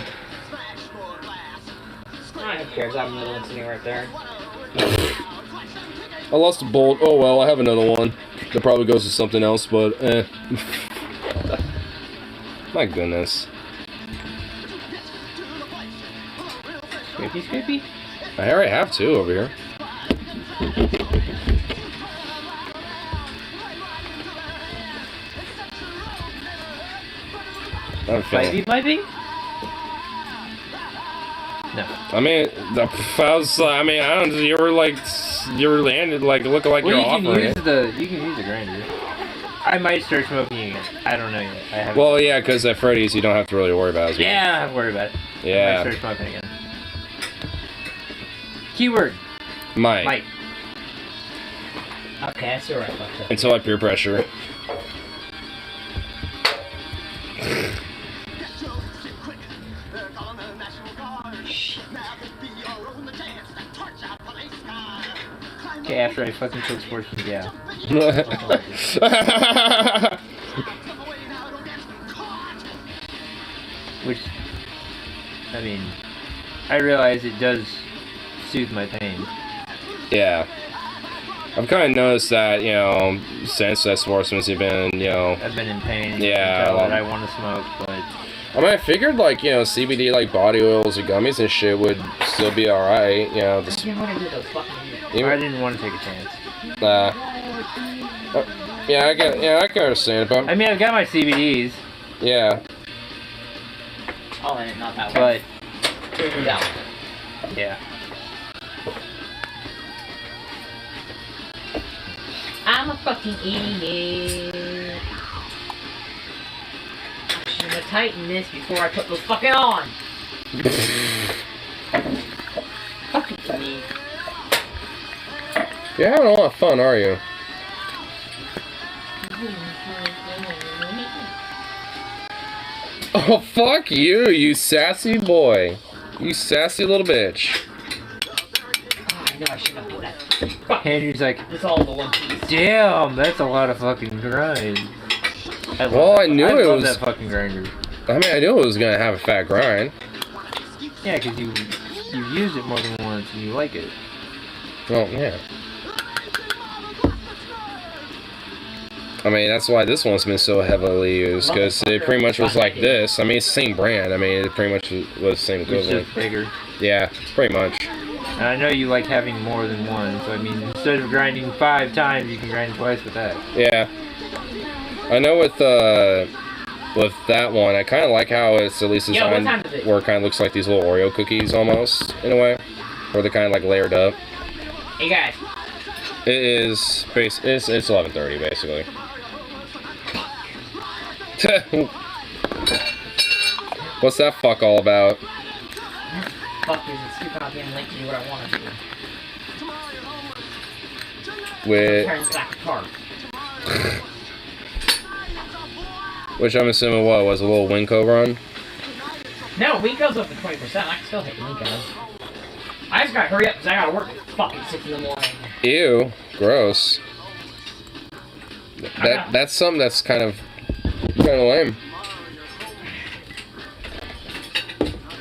Who cares? I have another one sitting right there. I lost a bolt. Oh well, I have another one. That probably goes to something else, but eh. My goodness. Scrapey? I already have 2 over here. I'm feeling. Maybe? No. I mean, I don't. You were landed like looking like Well, you're you can offering use it. you can use the grinder. I might start smoking again. I don't know yet. I haven't. Well, yeah, because at Freddy's you don't have to really worry about it as much. Yeah, I don't have to worry about it. I Yeah. might start smoking again. Keyword. Might. Okay, I see where I fucked up. Until I peer pressure. Okay, after I fucking took sports, yeah. Which, I mean, I realize it does soothe my pain. Yeah. I've kind of noticed that, since that Sportsman's you've been, I've been in pain. Yeah, Until that I want to smoke, but I mean, I figured, CBD, body oils or gummies and shit would still be alright, I didn't want to do those fucking... I didn't want to take a chance. I can understand, but I mean, I've got my CBDs, yeah. Oh, and not that one. but No. yeah. I'm a fucking idiot. I should have tightened this before I put those fucking on. Fucking me. You're having a lot of fun, are you? Oh, fuck you, you sassy boy. You sassy little bitch. Oh, I know I shouldn't have put that. Andrew's like, It's all the one piece. damn, that's a lot of fucking grind. I knew it love was- that fucking grinder. I mean, I knew it was gonna have a fat grind. Yeah, because you've used it more than once and you like it. Well, yeah. I mean, that's why this one's been so heavily used, because it pretty much was like this. I mean, it's the same brand. I mean, it pretty much was the same It's equivalent. just bigger. Yeah, pretty much. And I know you like having more than one, so I mean, instead of grinding 5 times, you can grind twice with that. Yeah. I know with that one, I kind of like how it's at least designed where it kind of looks like these little Oreo cookies almost, in a way. Where they're kind of like layered up. Hey guys. It is, it's 11:30 basically. What's that fuck all about? Fuck is it stupid not being late to do what I want to do. With... Turns back apart. Which I'm assuming what, was a little Winco run? No, Winko's up to 20%. I can still hit Winko. I just gotta hurry up because I gotta work at fucking 6 in the morning. Ew, gross. That's something that's kind of lame.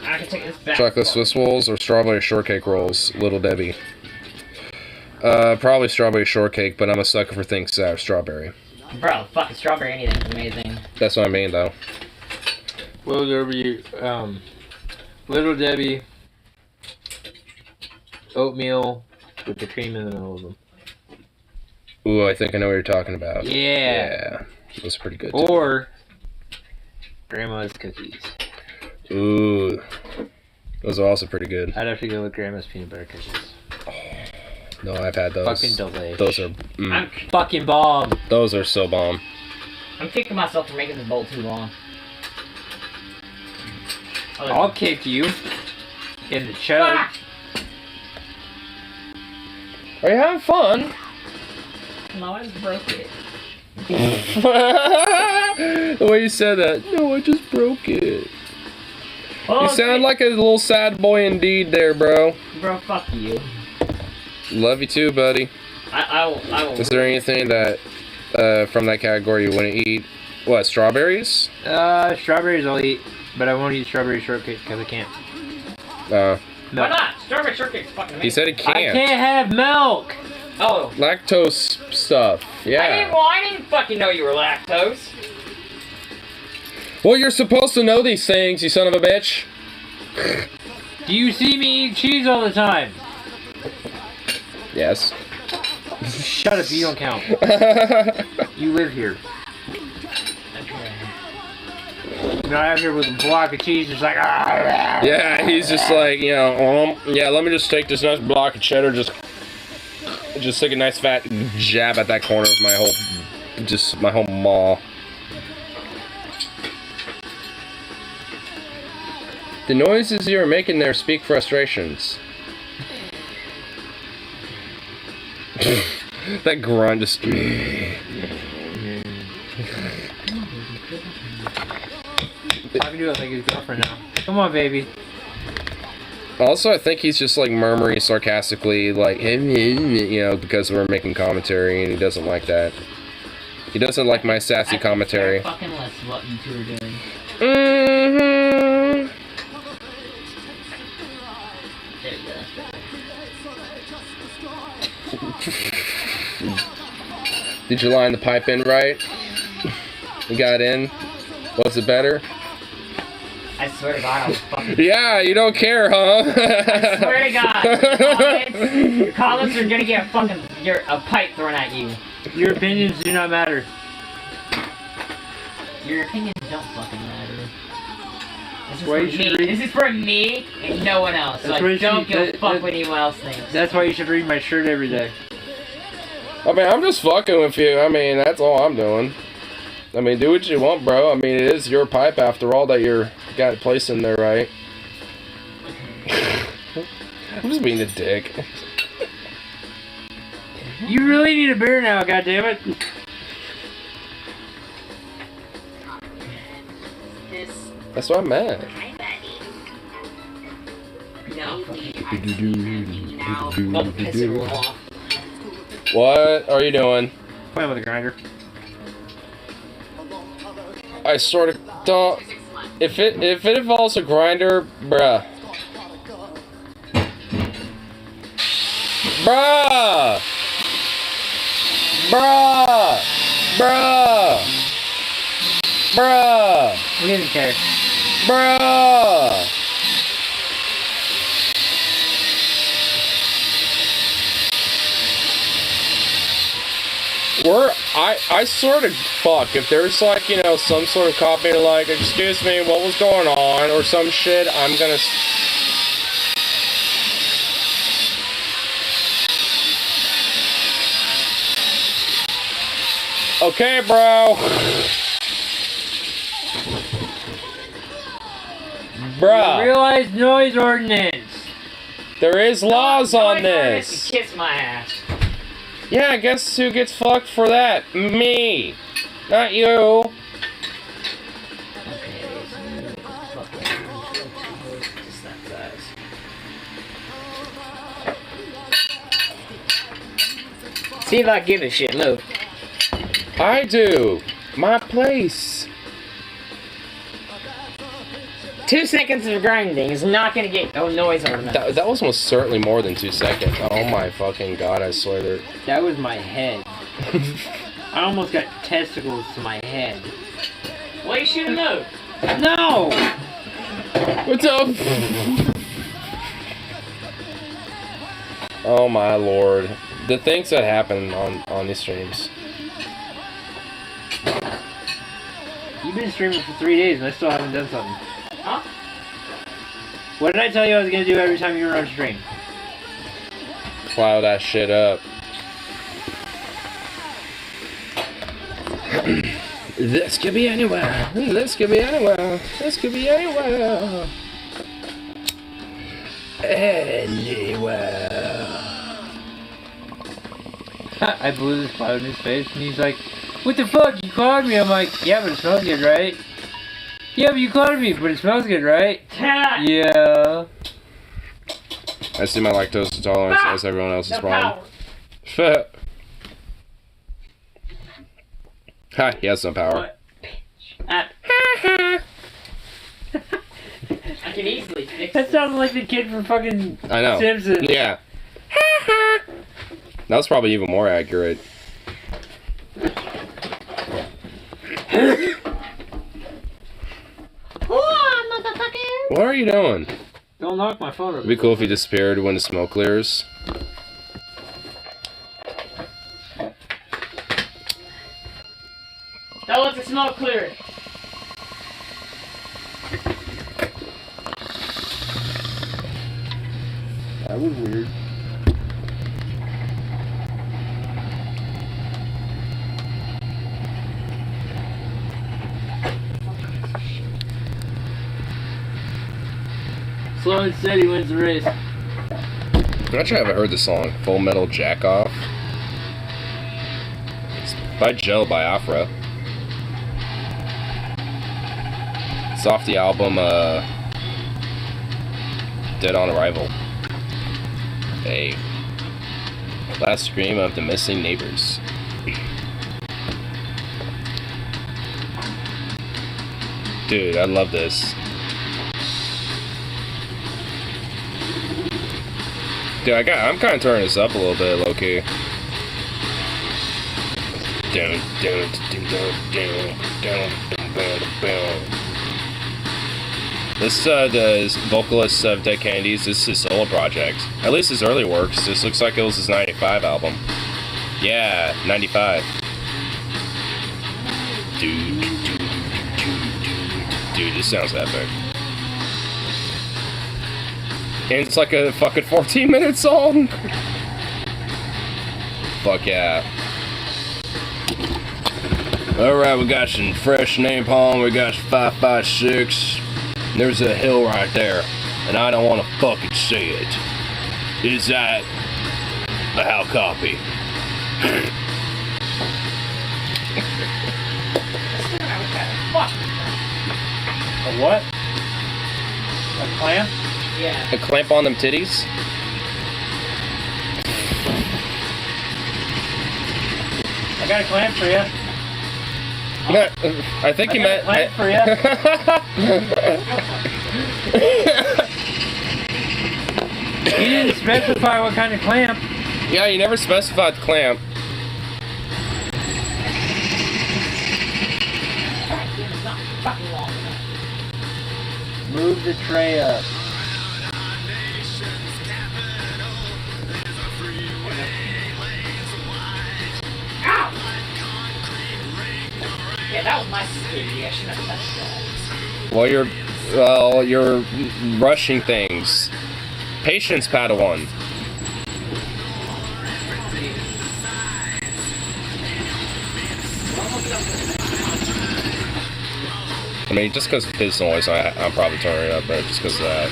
I can take this back. Chocolate Swiss rolls or strawberry shortcake rolls, Little Debbie. Probably strawberry shortcake, but I'm a sucker for things that have strawberry. Bro, fucking strawberry anything is amazing. That's what I mean, though. Well, there be Little Debbie, oatmeal with the cream in the middle of them. Ooh, I think I know what you're talking about. Yeah. Yeah. Those are pretty good. Or Grandma's cookies. Ooh. Those are also pretty good. I'd have to go with Grandma's peanut butter cookies. No, I've had those. Fucking delay. Those are... I'm fucking bomb. Those are so bomb. I'm kicking myself for making this bowl too long. I'll kick you in the choke. Ah! Are you having fun? No, I just broke it. The way you said that. No, I just broke it. Oh, You sound like a little sad boy indeed there, bro. Bro, fuck you. Love you too, buddy. I will. Is there anything that, from that category you wouldn't eat? What, strawberries? Strawberries I'll eat, but I won't eat strawberry shortcake because I can't. Why not? Strawberry shortcake's fucking amazing. He said he can't. I can't have milk! Oh. Lactose stuff. Yeah. I didn't fucking know you were lactose. Well, you're supposed to know these things, you son of a bitch. Do you see me eat cheese all the time? Yes. Shut up, you don't count. You live here. Okay. You're not out here with a block of cheese just like, Yeah, he's just like, you know, yeah, let me just take this nice block of cheddar, just take a nice fat jab at that corner of my whole maw. The noises you're making there speak frustrations. That grunt just... I can do it like his girlfriend now. Come on, baby. Also, I think he's just like murmuring sarcastically, like, you know, because we're making commentary, and he doesn't like that. He doesn't like my sassy commentary. Fucking less what you two are doing. Mm-hmm. There you go. Did you line the pipe in right? You got in? Was it better? I swear to God, I'll fucking... Yeah, you don't care, huh? I swear to God, your comments are gonna get a pipe thrown at you. Your opinions do not matter. Your opinions don't fucking matter. This is Why for you should me. read- This is for me and no one else. So That's why I you don't should- give a that- fuck that- what anyone else thinks. That's why you should read my shirt every day. I mean, I'm just fucking with you. I mean, that's all I'm doing. I mean, do what you want, bro. I mean, it is your pipe after all that you're got placed in there, right? I'm just being a dick. You really need a beer now, goddammit. That's what I'm at. No, fuck you. Well, piss it off. What are you doing? Playing with a grinder. I sort of don't. If it involves a grinder, bruh. Bruh! Bruh! Bruh! Bruh! We didn't care. Bruh! I sort of, fuck, if there's like, you know, some sort of copy like, excuse me, what was going on, or some shit, I'm gonna... Okay, bro. Bruh, Realized noise ordinance. there is laws on Noise this. Kiss my ass. Yeah, guess who gets fucked for that? Me. Not you. Just that size. See if I give a shit. Move. I do. My place. 2 seconds of grinding is not gonna get noise ornament. That was most certainly more than 2 seconds. Oh my fucking god, I swear that... That was my head. I almost got testicles to my head. Well, you should have moved. No! What's up? Oh my lord. The things that happen on these streams. You've been streaming for 3 days and I still haven't done something. Huh? What did I tell you I was gonna do every time you were on stream? Plow that shit up. This could be anywhere. This could be anywhere. This could be anywhere. Anywhere. I blew this cloud in his face and he's like, what the fuck, you clouded me? I'm like, yeah, but it smells good, right? Yeah, but you clouded me, but it smells good, right? Yeah. I see my lactose intolerance as everyone else's problem. Ha, he has no power. What? I can easily fix That it. sounds like the kid from fucking I know. Simpsons. Yeah. That was probably even more accurate. What are you doing? Don't knock my phone over. It'd be cool if he disappeared when the smoke clears. Don't let the smoke clear. That was weird. Slow and steady wins the race. I actually haven't heard the song Full Metal Jack Off. It's by Joe Biafra. It's off the album Dead on Arrival. Hey. Last Scream of the Missing Neighbors. Dude, I love this. Dude, I'm kind of turning this up a little bit, low-key. This, the vocalist of Dead Kennedys, this is his solo project. At least his early works. This looks like it was his 95 album. Yeah, 95. Dude, this sounds epic. And it's like a fucking 14-minute song. Fuck yeah. Alright, we got some fresh napalm. We got 5.56. There's a hill right there. And I don't want to fucking see it. Is that a how copy? Fuck. A what? A clamp? Yeah. A clamp on them titties? I got a clamp for you. I think you meant. Clamp for you. You didn't specify what kind of clamp. Yeah, you never specified the clamp. It's not fucking long enough. Move the tray up. Ow! That was my stupidity. I shouldn't have touched that. Well, you're rushing things. Patience, Padawan. I mean, just because of his noise, I'm probably turning it up, but just because of that.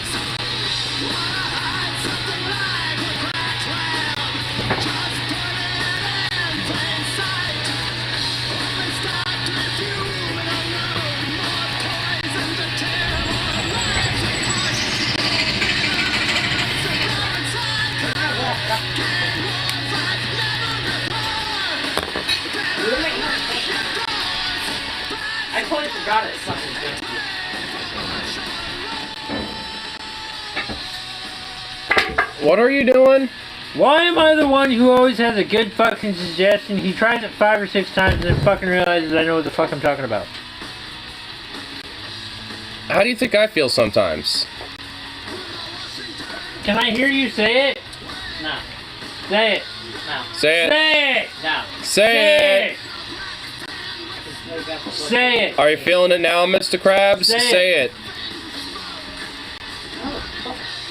I totally forgot it. Something good. What are you doing? Why am I the one who always has a good fucking suggestion? He tries it 5 or 6 times and then fucking realizes I know what the fuck I'm talking about. How do you think I feel sometimes? Can I hear you say it? No. Say it. No. Say it. Say it. No. Say it. Say it. Are you feeling it now, Mr. Krabs? Say it.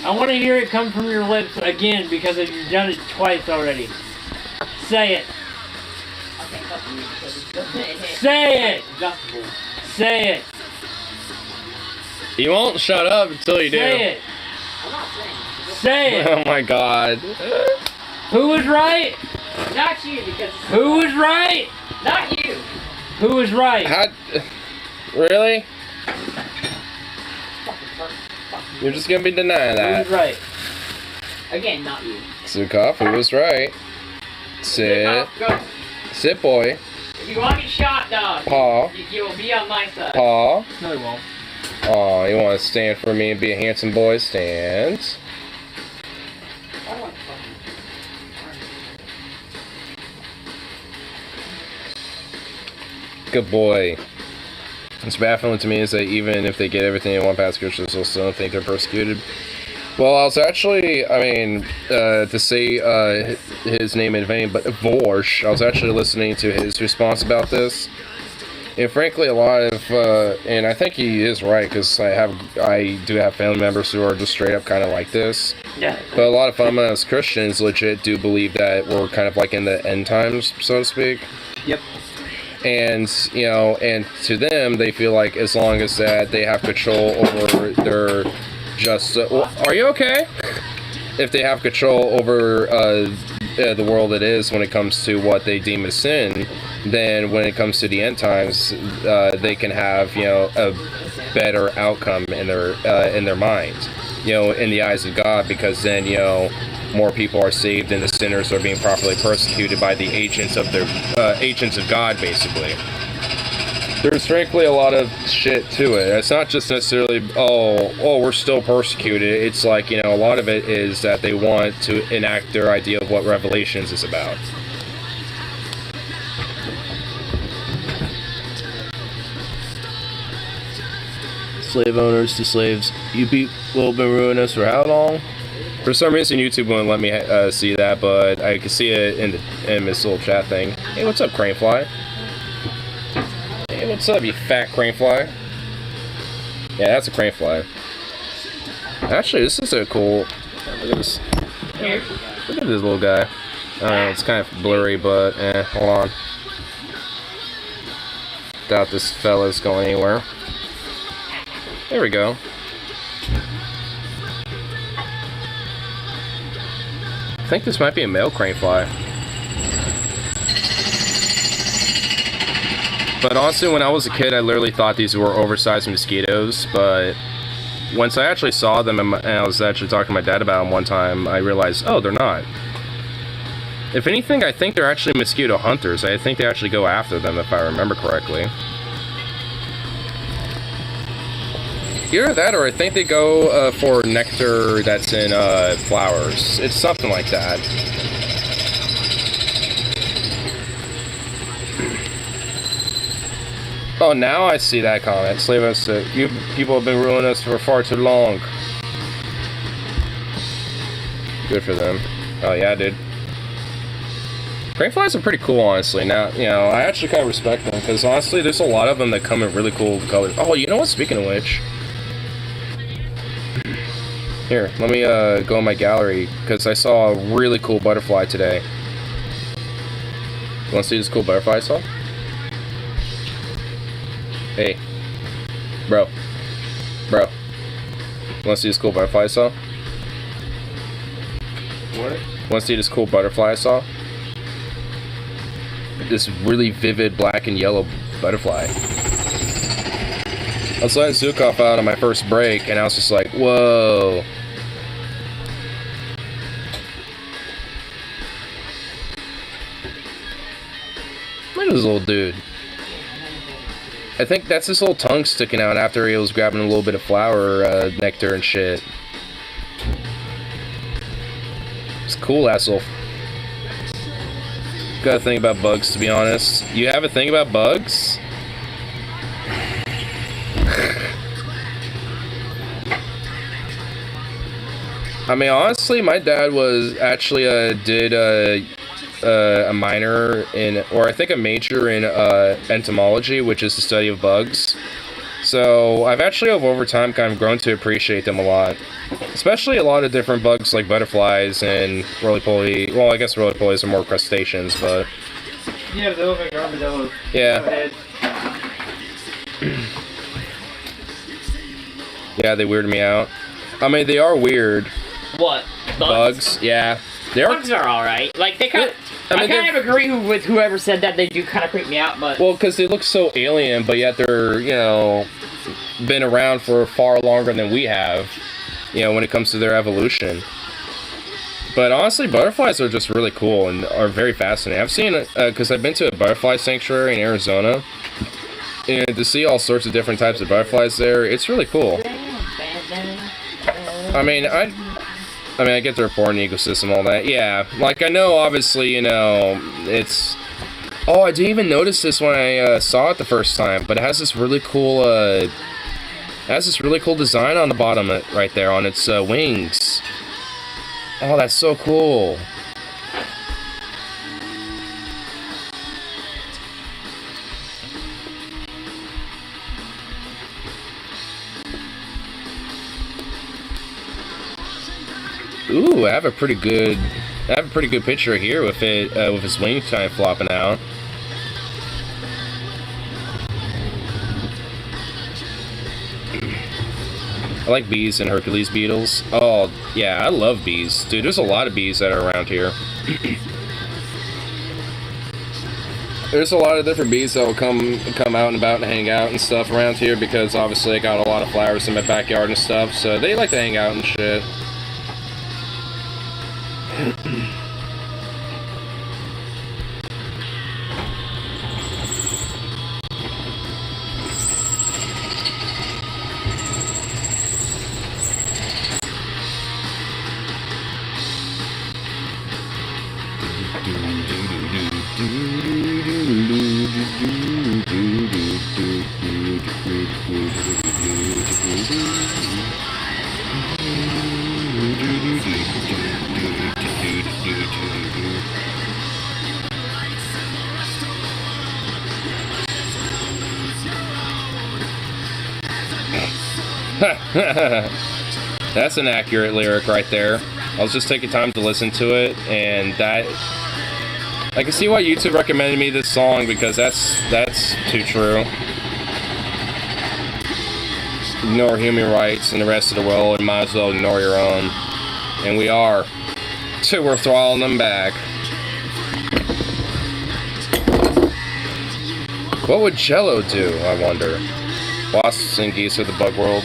I want to hear it come from your lips again because you've done it twice already. Say it. Okay, fuck you, because it's Say it. adjustable. Say it. You won't shut up until you do. Say it. I'm not saying it. Say it. Oh my god. Who was right? Not you, because Who was right? not you. Who was right? How? Really? Fucking fuck. You're just gonna be denying Who was that. right? Again, not you. Zukov, who was right? Sit. Go. Sit, boy. If you want to get shot, dog, Paw. you will be on my side. Paw. No, he won't. Aw, you want to stand for me and be a handsome boy? Stand. I want to fucking... Good boy. What's baffling to me is that even if they get everything they want past Christians, they'll still don't think they're persecuted. Well, I was actually, to say his name in vain, but Vorsh, I was actually listening to his response about this. And frankly, a lot of, and I think he is right, because I do have family members who are just straight up kind of like this. Yeah. But a lot of fundamentalist Christians legit do believe that we're kind of like in the end times, so to speak. Yep. And, and to them, they feel like as long as that they have control over their are you okay? If they have control over the world it is when it comes to what they deem as sin, then when it comes to the end times, they can have, a better outcome in their mind, in the eyes of God, because then, more people are saved and the sinners are being properly persecuted by the agents of God, basically. There's frankly a lot of shit to it. It's not just necessarily, oh, we're still persecuted. It's like, a lot of it is that they want to enact their idea of what Revelations is about. Slave owners to slaves. You people have been ruining us for how long? For some reason, YouTube won't let me see that, but I can see it in this little chat thing. Hey, what's up, Cranefly? Hey, what's up, you fat Cranefly? Yeah, that's a Cranefly. Actually, this is a cool... Look at this. Here. Look at this little guy. I don't know, it's kind of blurry, but hold on. Doubt this fella's going anywhere. There we go. I think this might be a male Cranefly. But honestly, when I was a kid, I literally thought these were oversized mosquitoes, but once I actually saw them and I was actually talking to my dad about them one time, I realized, oh, they're not. If anything, I think they're actually mosquito hunters. I think they actually go after them, if I remember correctly. Either that, or I think they go for nectar that's in flowers. It's something like that. Oh, now I see that comment. Slave us, you people have been ruining us for far too long. Good for them. Oh yeah, dude. Crane flies are pretty cool, honestly. Now, you know, I actually kind of respect them because honestly, there's a lot of them that come in really cool colors. Oh, you know what? Speaking of which, here, let me go in my gallery because I saw a really cool butterfly today. You want to see this cool butterfly I saw? Hey, bro. You want to see this cool butterfly I saw? What? Want to see this cool butterfly I saw? This really vivid black and yellow butterfly. I was letting Zukov out on my first break, and I was just like, whoa. Look at this little dude. I think that's his little tongue sticking out after he was grabbing a little bit of flower nectar and shit. It's cool, asshole. Got a thing about bugs, to be honest. You have a thing about bugs? I mean, honestly, my dad was actually did a minor in, or I think a major in entomology, which is the study of bugs. So I've actually over time kind of grown to appreciate them a lot. Especially a lot of different bugs like butterflies and roly-poly. Well, I guess roly-polies are more crustaceans, but... Yeah, they look like armadillos. Yeah. Yeah, they weird me out. I mean, they are weird. What? Bugs? Yeah. They are... Bugs are alright. Like, they kind of... I mean, kind of agree with whoever said that. They do kind of creep me out, but... Well, because they look so alien, but yet they're, you know, been around for far longer than we have, you know, when it comes to their evolution. But honestly, butterflies are just really cool and are very fascinating. I've seen, because I've been to a butterfly sanctuary in Arizona, and to see all sorts of different types of butterflies there, it's really cool. I mean, I get the important ecosystem, all that. Yeah, like I know, obviously, you know, it's. Oh, I didn't even notice this when I saw it the first time, but it has this really cool. It has this really cool design on the bottom, right there, on its wings. Oh, that's so cool. Ooh, I have a pretty good picture here with it, with his wings kind of flopping out. I like bees and Hercules beetles. Oh, yeah, I love bees. Dude, there's a lot of bees that are around here. There's a lot of different bees that will come out and about and hang out and stuff around here because obviously I got a lot of flowers in my backyard and stuff, so they like to hang out and shit. That's an accurate lyric right there. I was just taking time to listen to it, and that I can see why YouTube recommended me this song because that's too true. Ignore human rights and the rest of the world, and might as well ignore your own. And we are. So we're throttling them back. What would Jello do, I wonder? Wasps and geese of the bug world.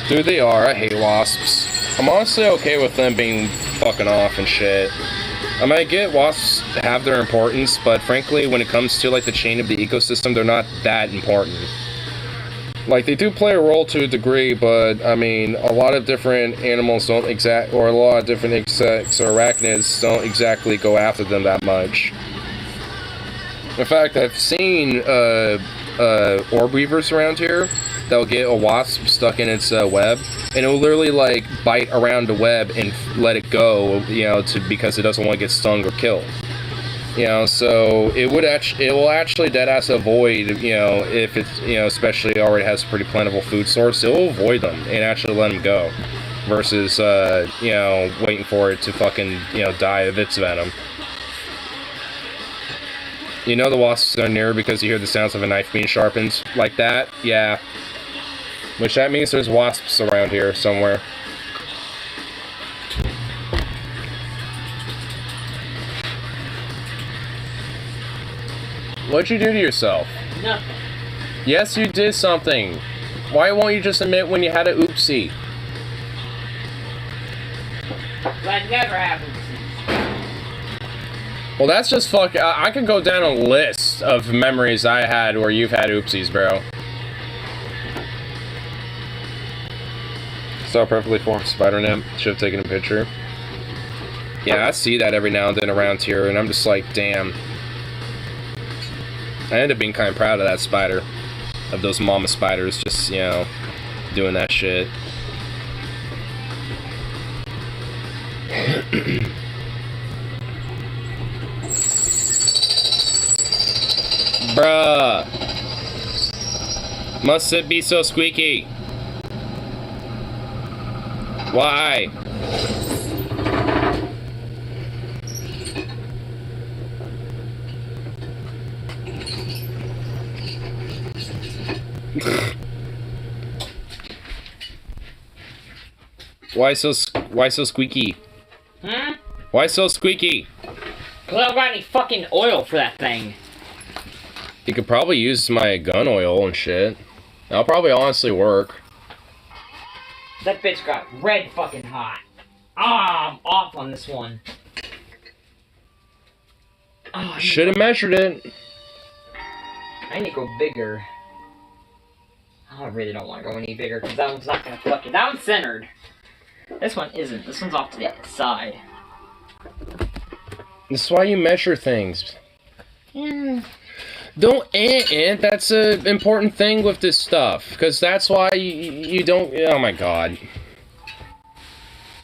Dude, they are. I hate wasps. I'm honestly okay with them being fucking off and shit. I mean, I get wasps have their importance, but frankly, when it comes to like the chain of the ecosystem, they're not that important. Like, they do play a role to a degree, but I mean, a lot of different animals don't or a lot of different insects or arachnids don't exactly go after them that much. In fact, I've seen orb weavers around here that'll get a wasp stuck in its web, and it'll literally like bite around the web and let it go, you know, because it doesn't want to get stung or killed. You know, so it will actually dead ass avoid, you know, if it's, you know, especially already has a pretty plentiful food source, it will avoid them and actually let them go, versus you know, waiting for it to fucking, you know, die of its venom. You know the wasps are near because you hear the sounds of a knife being sharpened like that? Yeah. Which that means there's wasps around here somewhere. What'd you do to yourself? Nothing. Yes, you did something. Why won't you just admit when you had a oopsie? That never happens. Well, that's just fuck. I could go down a list of memories I had where you've had oopsies, bro. Saw a perfectly formed spider net. Should have taken a picture. Yeah, I see that every now and then around here, and I'm just like, damn. I end up being kind of proud of that spider. Of those mama spiders, just, you know, doing that shit. Bruh. Must it be so squeaky? Why? Why so squeaky? Hmm? Why so squeaky? Cause I don't got any fucking oil for that thing. You could probably use my gun oil and shit. That'll probably honestly work. That bitch got red fucking hot. Ah, I'm off on this one. Oh, Should have measured it. I need to go bigger. I really don't want to go any bigger because that one's not gonna fucking. That one's centered. This one isn't. This one's off to the side. This is why you measure things. Don't that's an important thing with this stuff, because that's why you don't. Oh my god.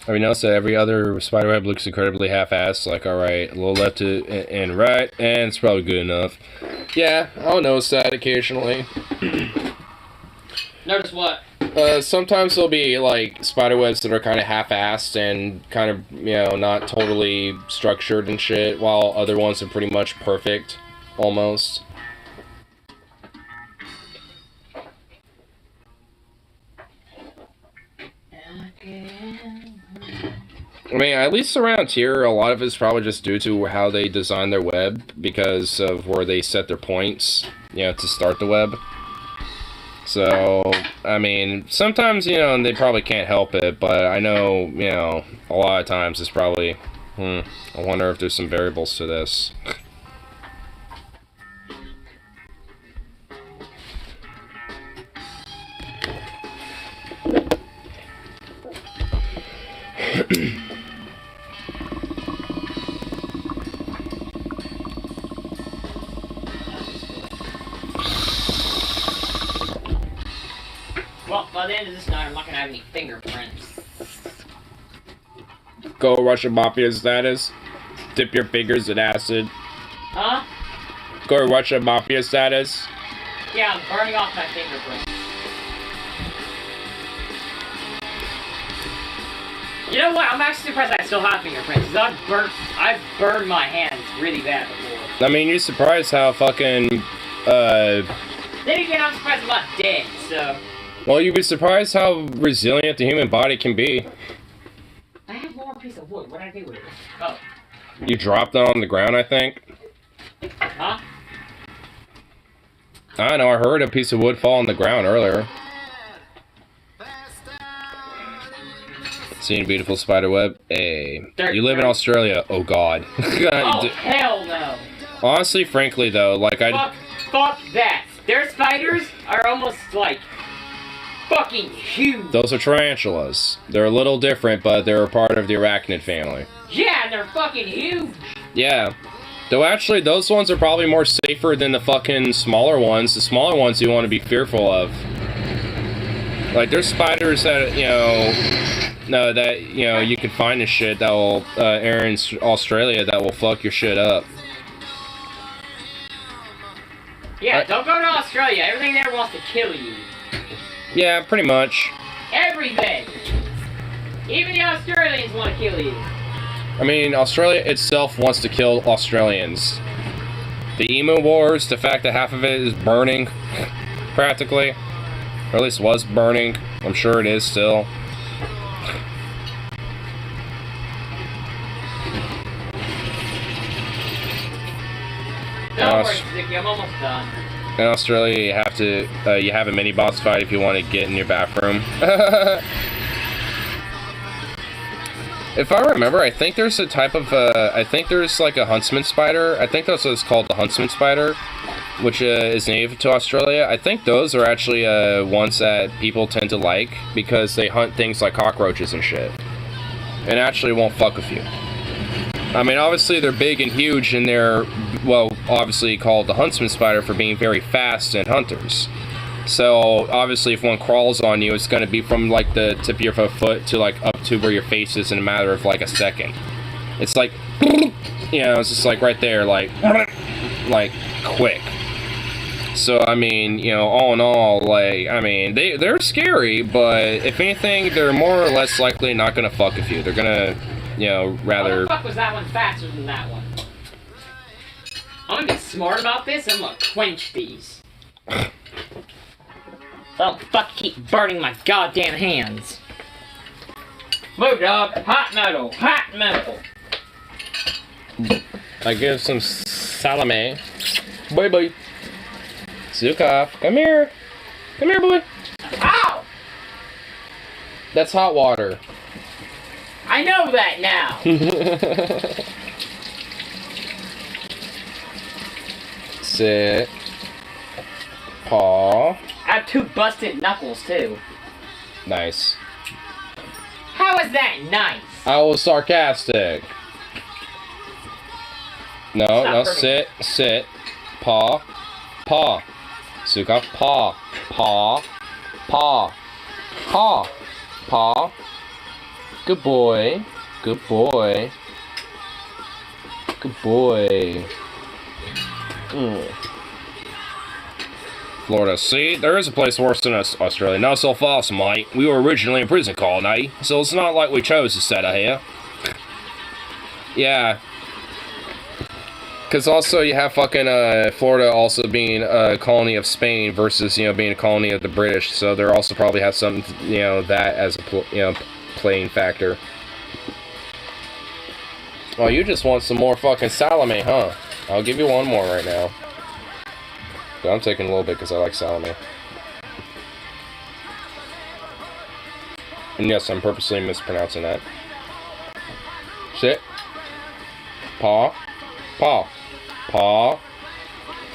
Have you noticed that every other spiderweb looks incredibly half-assed? Like, alright, a little left to and right, and it's probably good enough. Yeah, I'll notice that occasionally. Notice what? Sometimes there'll be, like, spiderwebs that are kind of half-assed and kind of, you know, not totally structured and shit, while other ones are pretty much perfect, almost. I mean, at least around here, a lot of it's probably just due to how they design their web, because of where they set their points, you know, to start the web. So, I mean, sometimes, you know, they probably can't help it, but I know, you know, a lot of times it's probably, I wonder if there's some variables to this. Well, by the end of this night, I'm not gonna have any fingerprints. Go Russian Mafia status. Dip your fingers in acid. Huh? Go Russian Mafia status. Yeah, I'm burning off my fingerprints. You know what? I'm actually surprised I still have fingerprints. Cause I've burned my hands really bad before. I mean, you're surprised how fucking, Then again, I'm surprised I'm not dead, so... well, you'd be surprised how resilient the human body can be. I have one more piece of wood. What did I do with it? Oh. You dropped it on the ground, I think. Huh? I don't know, I heard a piece of wood fall on the ground earlier. Seeing a beautiful spider web? Hey. You live in Australia. Oh god. Oh, hell no! Honestly, frankly though, like Fuck that! Their spiders are almost like fucking huge. those are tarantulas. They're a little different, but they're a part of the arachnid family. Yeah, and they're fucking huge. Yeah. Though actually, those ones are probably more safer than the fucking smaller ones. The smaller ones you want to be fearful of. Like, there's spiders that, you know, you can find and shit that will, air in Australia that will fuck your shit up. Yeah, don't go to Australia. Everything there wants to kill you. Yeah, pretty much. Everything. Even the Australians want to kill you. I mean, Australia itself wants to kill Australians. The Emu Wars, the fact that half of it is burning, practically. Or at least was burning. I'm sure it is still. Don't worry, Sticky, I'm almost done. In Australia, you have a mini boss fight if you want to get in your bathroom. If I remember, I think there's a type of, I think there's like a huntsman spider. I think that's what it's called, the huntsman spider, which is native to Australia. I think those are actually ones that people tend to like because they hunt things like cockroaches and shit. And actually won't fuck with you. I mean, obviously they're big and huge and they're, well, obviously called the huntsman spider for being very fast and hunters. So, obviously, if one crawls on you, it's going to be from, like, the tip of your foot to, like, up to where your face is in a matter of, like, a second. It's like, you know, it's just, like, right there, like, quick. So, I mean, you know, all in all, like, I mean, they're scary, but if anything, they're more or less likely not going to fuck with you. They're going to, you know, rather... How the fuck was that one faster than that one? I'm gonna be smart about this, I'm gonna quench these. Don't fuck keep burning my goddamn hands. Move, dog. Hot metal. Hot metal. I give some salame. Boy, boy. Zukov, come here. Come here, boy. Ow! That's hot water. I know that now. Sit. Paw. I have 2 busted knuckles, too. Nice. How is that nice? I was sarcastic. No, Stop no, hurting. sit. Paw. Paw. Zukov, paw. Paw. Paw. Paw. Paw. Good boy. Good boy. Good boy. Florida. See, there is a place worse than us, Australia. Not so fast, mate. We were originally a prison colony, so it's not like we chose to settle here. Yeah. Because also you have fucking Florida also being a colony of Spain versus, you know, being a colony of the British, so they also probably have something, you know, that as a, playing factor. Oh, you just want some more fucking salami, huh? I'll give you one more right now. But I'm taking a little bit because I like salami. And yes, I'm purposely mispronouncing that. Sit. Paw. Paw. Paw.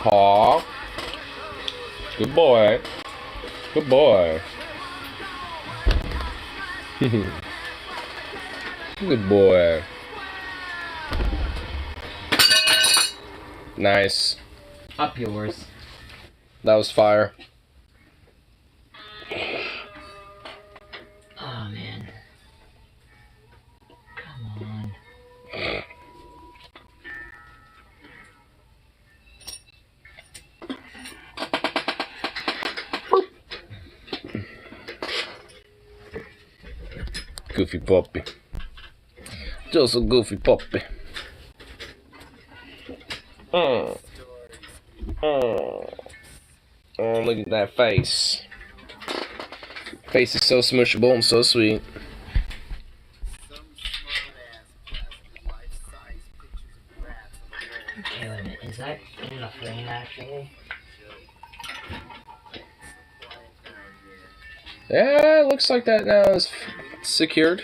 Paw. Good boy. Good boy. Good boy. Nice. Up yours. That was fire. Oh, man. Come on. Goofy puppy. Just a goofy puppy. Oh, look at that face. Face is so smushable and so sweet. Okay, wait a minute. Is that in the frame, actually? Yeah, it looks like that now is secured.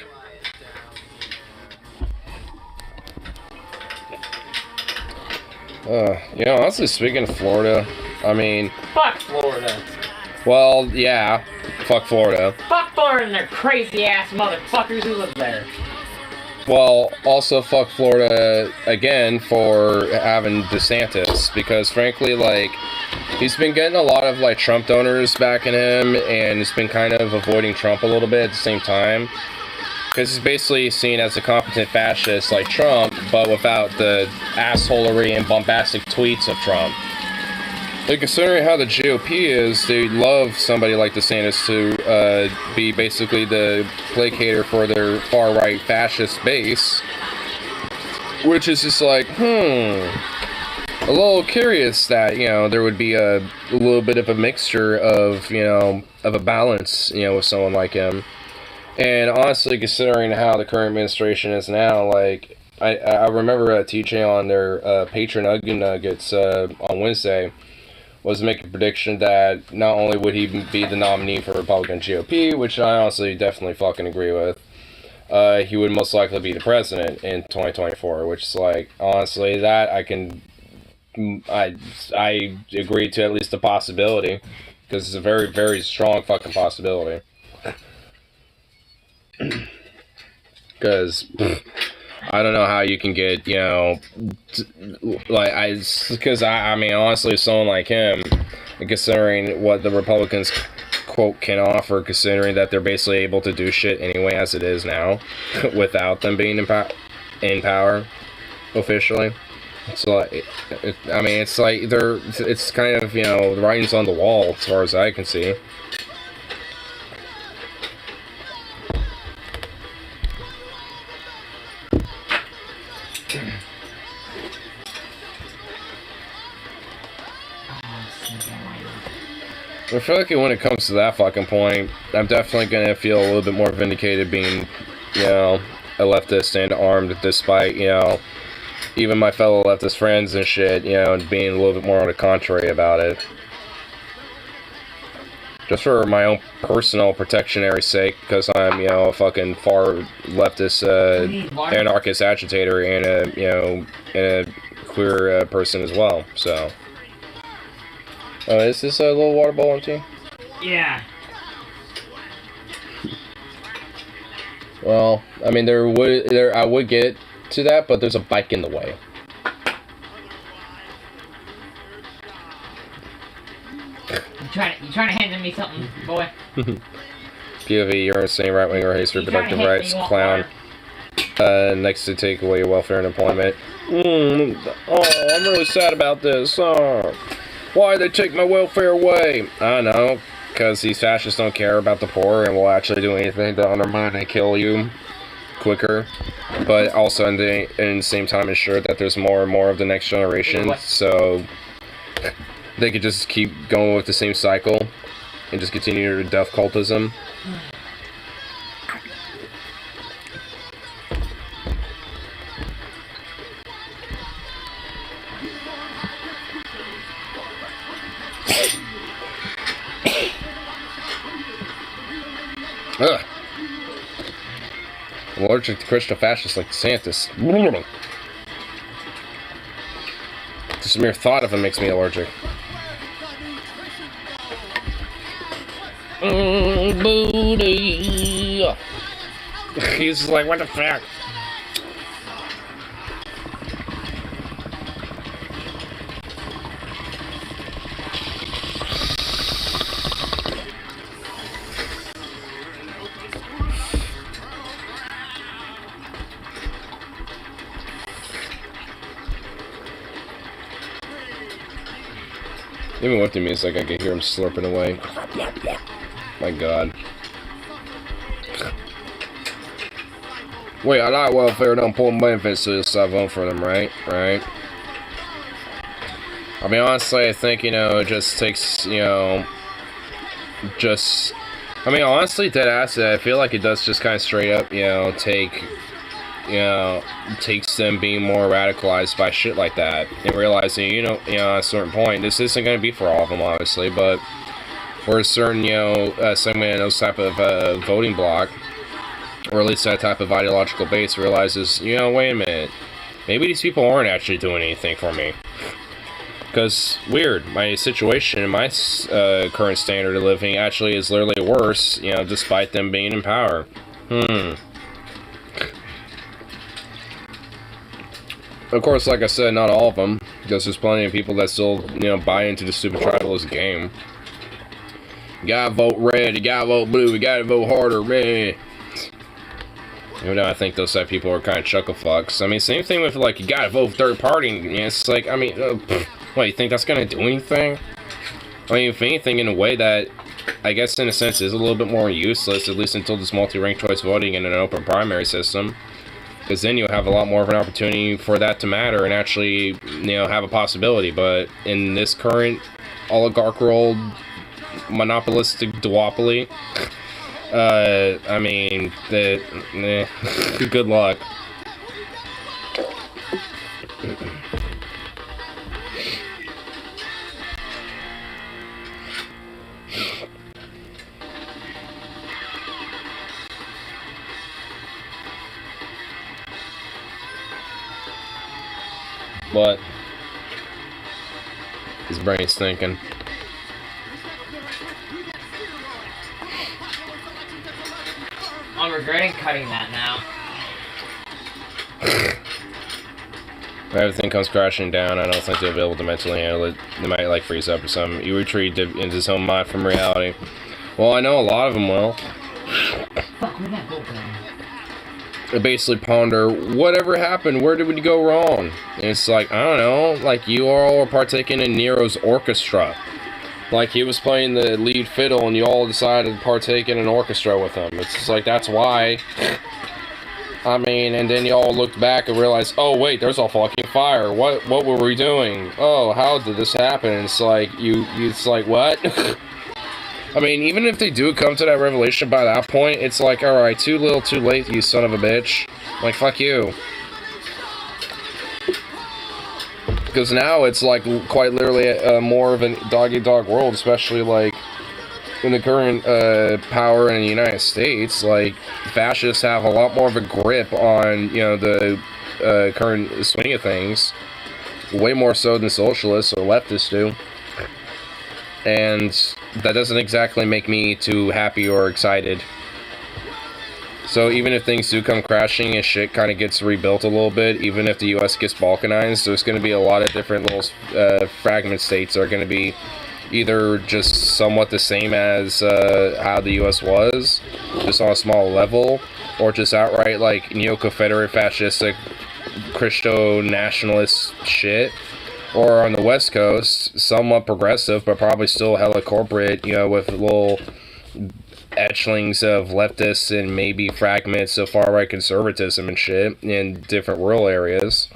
You know, honestly, speaking of Florida, I mean... Fuck Florida. Well, yeah. Fuck Florida. Fuck Florida and their crazy-ass motherfuckers who live there. Well, also fuck Florida again for having DeSantis, because frankly, like, he's been getting a lot of, like, Trump donors backing him, and he's been kind of avoiding Trump a little bit at the same time. Because he's basically seen as a competent fascist like Trump, but without the assholery and bombastic tweets of Trump. And considering how the GOP is, they love somebody like DeSantis to be basically the placater for their far-right fascist base. Which is just like, a little curious that, there would be a little bit of a mixture of, of a balance, with someone like him. And honestly, considering how the current administration is now, like, I remember teaching on their Patron Ugly Nuggets on Wednesday, was making a prediction that not only would he be the nominee for Republican GOP, which I honestly definitely fucking agree with, he would most likely be the president in 2024, which is like, honestly, that I agree to at least a possibility, because it's a very, very strong fucking possibility. Because I don't know how you can get, I mean, honestly, someone like him, considering what the Republicans, quote, can offer, considering that they're basically able to do shit anyway as it is now, without them being in power, officially. It's like, it's kind of, the writing's on the wall, as far as I can see. I feel like when it comes to that fucking point, I'm definitely gonna feel a little bit more vindicated being, a leftist and armed, despite, even my fellow leftist friends and shit, being a little bit more on the contrary about it. Just for my own personal protectionary sake, because I'm, a fucking far leftist, anarchist agitator and a queer person as well, so. Oh, is this a little water bowl empty? Yeah. Well, I mean, I would get to that, but there's a bike in the way. You trying to hand me something, boy? POV, you're insane right winger, hates reproductive rights, clown. Next to take away your welfare and employment. Oh, I'm really sad about this. Oh. Why they take my welfare away? I don't know, because these fascists don't care about the poor and will actually do anything to undermine and kill you quicker, but also in the same time ensure that there's more and more of the next generation, so they could just keep going with the same cycle and just continue their death cultism. Ugh. I'm allergic to Christian fascists like DeSantis. Just the mere thought of him makes me allergic. Booty. He's just like, what the fuck? Even with the music, I can hear him slurping away. My god. Wait, I like welfare, don't pull benefits, so you'll stop voting for them, right? Right? I mean, honestly, I think, it just takes, I mean, honestly, deadass, I feel like it does just kind of straight up, takes them being more radicalized by shit like that, and realizing, at a certain point, this isn't going to be for all of them, obviously, but for a certain, segment of those type of voting bloc, or at least that type of ideological base, realizes, wait a minute, maybe these people aren't actually doing anything for me. Because, weird, my situation, my current standard of living actually is literally worse, despite them being in power. Of course, like I said, not all of them, because there's plenty of people that still, buy into the stupid tribalist game. You gotta vote red, you gotta vote blue, you gotta vote harder, man. Even though I think those type of people are kind of chuckle fucks. I mean, same thing with, like, you gotta vote third party. It's like, I mean, What, you think that's gonna do anything? I mean, if anything, in a way that, I guess in a sense, is a little bit more useless, at least until this multi-ranked choice voting in an open primary system. Because then you'll have a lot more of an opportunity for that to matter and actually, have a possibility. But in this current oligarchical, monopolistic duopoly, I mean, good luck. What? His brain's thinking. I'm regretting cutting that now. If everything comes crashing down, I don't think they'll be able to mentally handle it. They might, like, freeze up or something. You retreat into some mind from reality. Well, I know a lot of them will. Fuck, where'd that bolt go? They basically ponder, whatever happened? Where did we go wrong? And it's like, I don't know, like you all were partaking in Nero's orchestra. Like he was playing the lead fiddle and you all decided to partake in an orchestra with him. It's just like, that's why. I mean, and then y'all looked back and realized, oh wait, there's a fucking fire. What were we doing? Oh, how did this happen? And it's like, it's like, what? I mean, even if they do come to that revelation by that point, it's like, alright, too little, too late, you son of a bitch. Like, fuck you. Because now it's like quite literally more of a dog-eat-dog world, especially like in the current power in the United States. Like, fascists have a lot more of a grip on, the current swing of things. Way more so than socialists or leftists do. And that doesn't exactly make me too happy or excited. So even if things do come crashing and shit kind of gets rebuilt a little bit, even if the US gets balkanized, there's going to be a lot of different little fragment states that are going to be either just somewhat the same as how the US was, just on a small level, or just outright like neo-Confederate fascistic Christo-nationalist shit. Or on the West Coast, somewhat progressive, but probably still hella corporate, with little etchlings of leftists and maybe fragments of far-right conservatism and shit in different rural areas.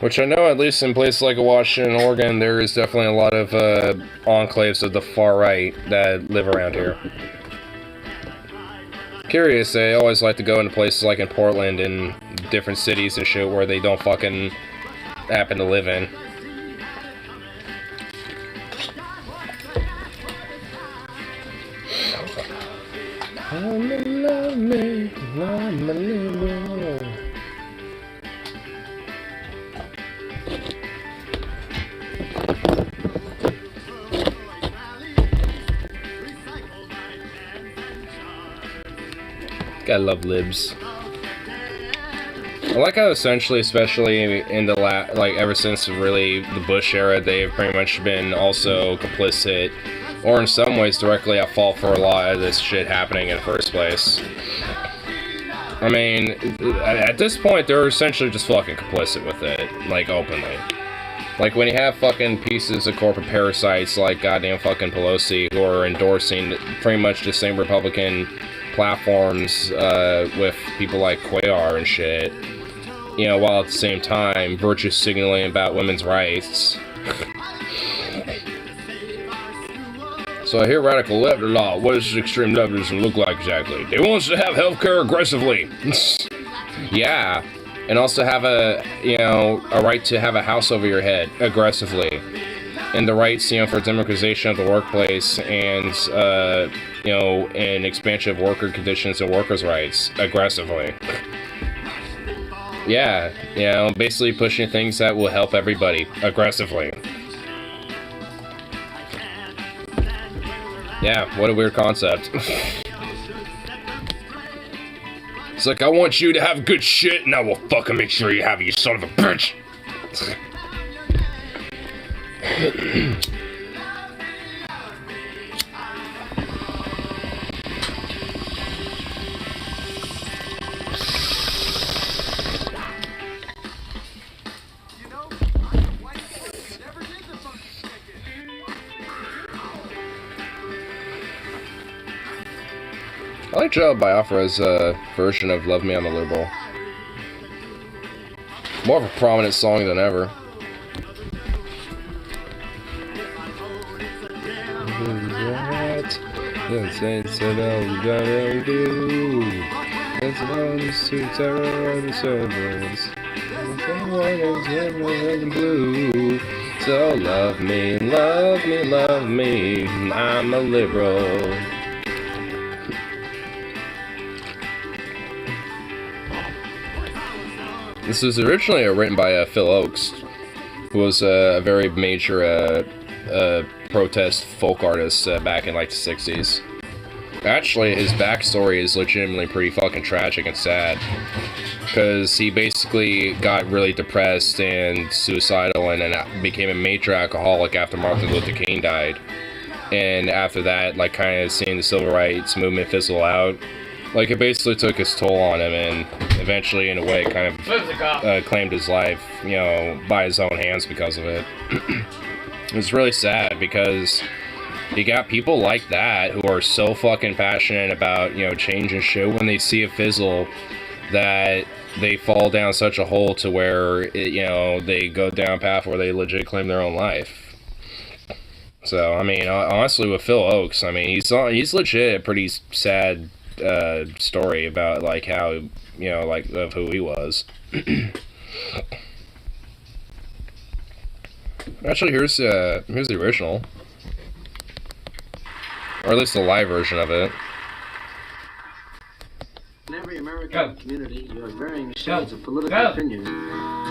Which I know, at least in places like Washington and Oregon, there is definitely a lot of enclaves of the far right that live around here. Curious, they always like to go into places like in Portland and different cities and shit where they don't fucking happen to live in. Gotta love libs. I like how essentially, especially in the ever since really the Bush era, they've pretty much been also complicit, or in some ways directly at fault for a lot of this shit happening in the first place. I mean, at this point, they're essentially just fucking complicit with it, like, openly. Like, when you have fucking pieces of corporate parasites like goddamn fucking Pelosi who are endorsing pretty much the same Republican platforms with people like Cuellar and shit, while at the same time virtue signaling about women's rights. So I hear radical left law. What does extreme leftism look like exactly? They want us to have healthcare aggressively. Yeah, and also have a right to have a house over your head aggressively, and the rights for democratization of the workplace and and expansion of worker conditions and workers' rights aggressively. Yeah, basically pushing things that will help everybody aggressively. Yeah, what a weird concept. It's like, I want you to have good shit, and I will fucking make sure you have it, you son of a bitch! I like Joe Biafra's version of Love Me, I'm a Liberal. More of a prominent song than ever. That's what I'm gonna do. That's what I'm blue. So love me, love me, love me. I'm a liberal. This was originally written by Phil Oakes, who was a very major protest folk artist back in like the 60s. Actually, his backstory is legitimately pretty fucking tragic and sad, because he basically got really depressed and suicidal and then became a major alcoholic after Martin Luther King died. And after that, like, kind of seeing the civil rights movement fizzle out, like, it basically took its toll on him, and eventually, in a way, kind of claimed his life, you know, by his own hands because of it. It's really sad, because you got people like that who are so fucking passionate about, you know, changing shit when they see it fizzle, that they fall down such a hole to where, you know, they go down a path where they legit claim their own life. So, I mean, honestly, with Phil Oakes, I mean, he's legit a pretty sad story about, like, how, you know, like, of who he was. Actually, here's the original. Or at least the live version of it. In every American community, you have varying shades of political opinion.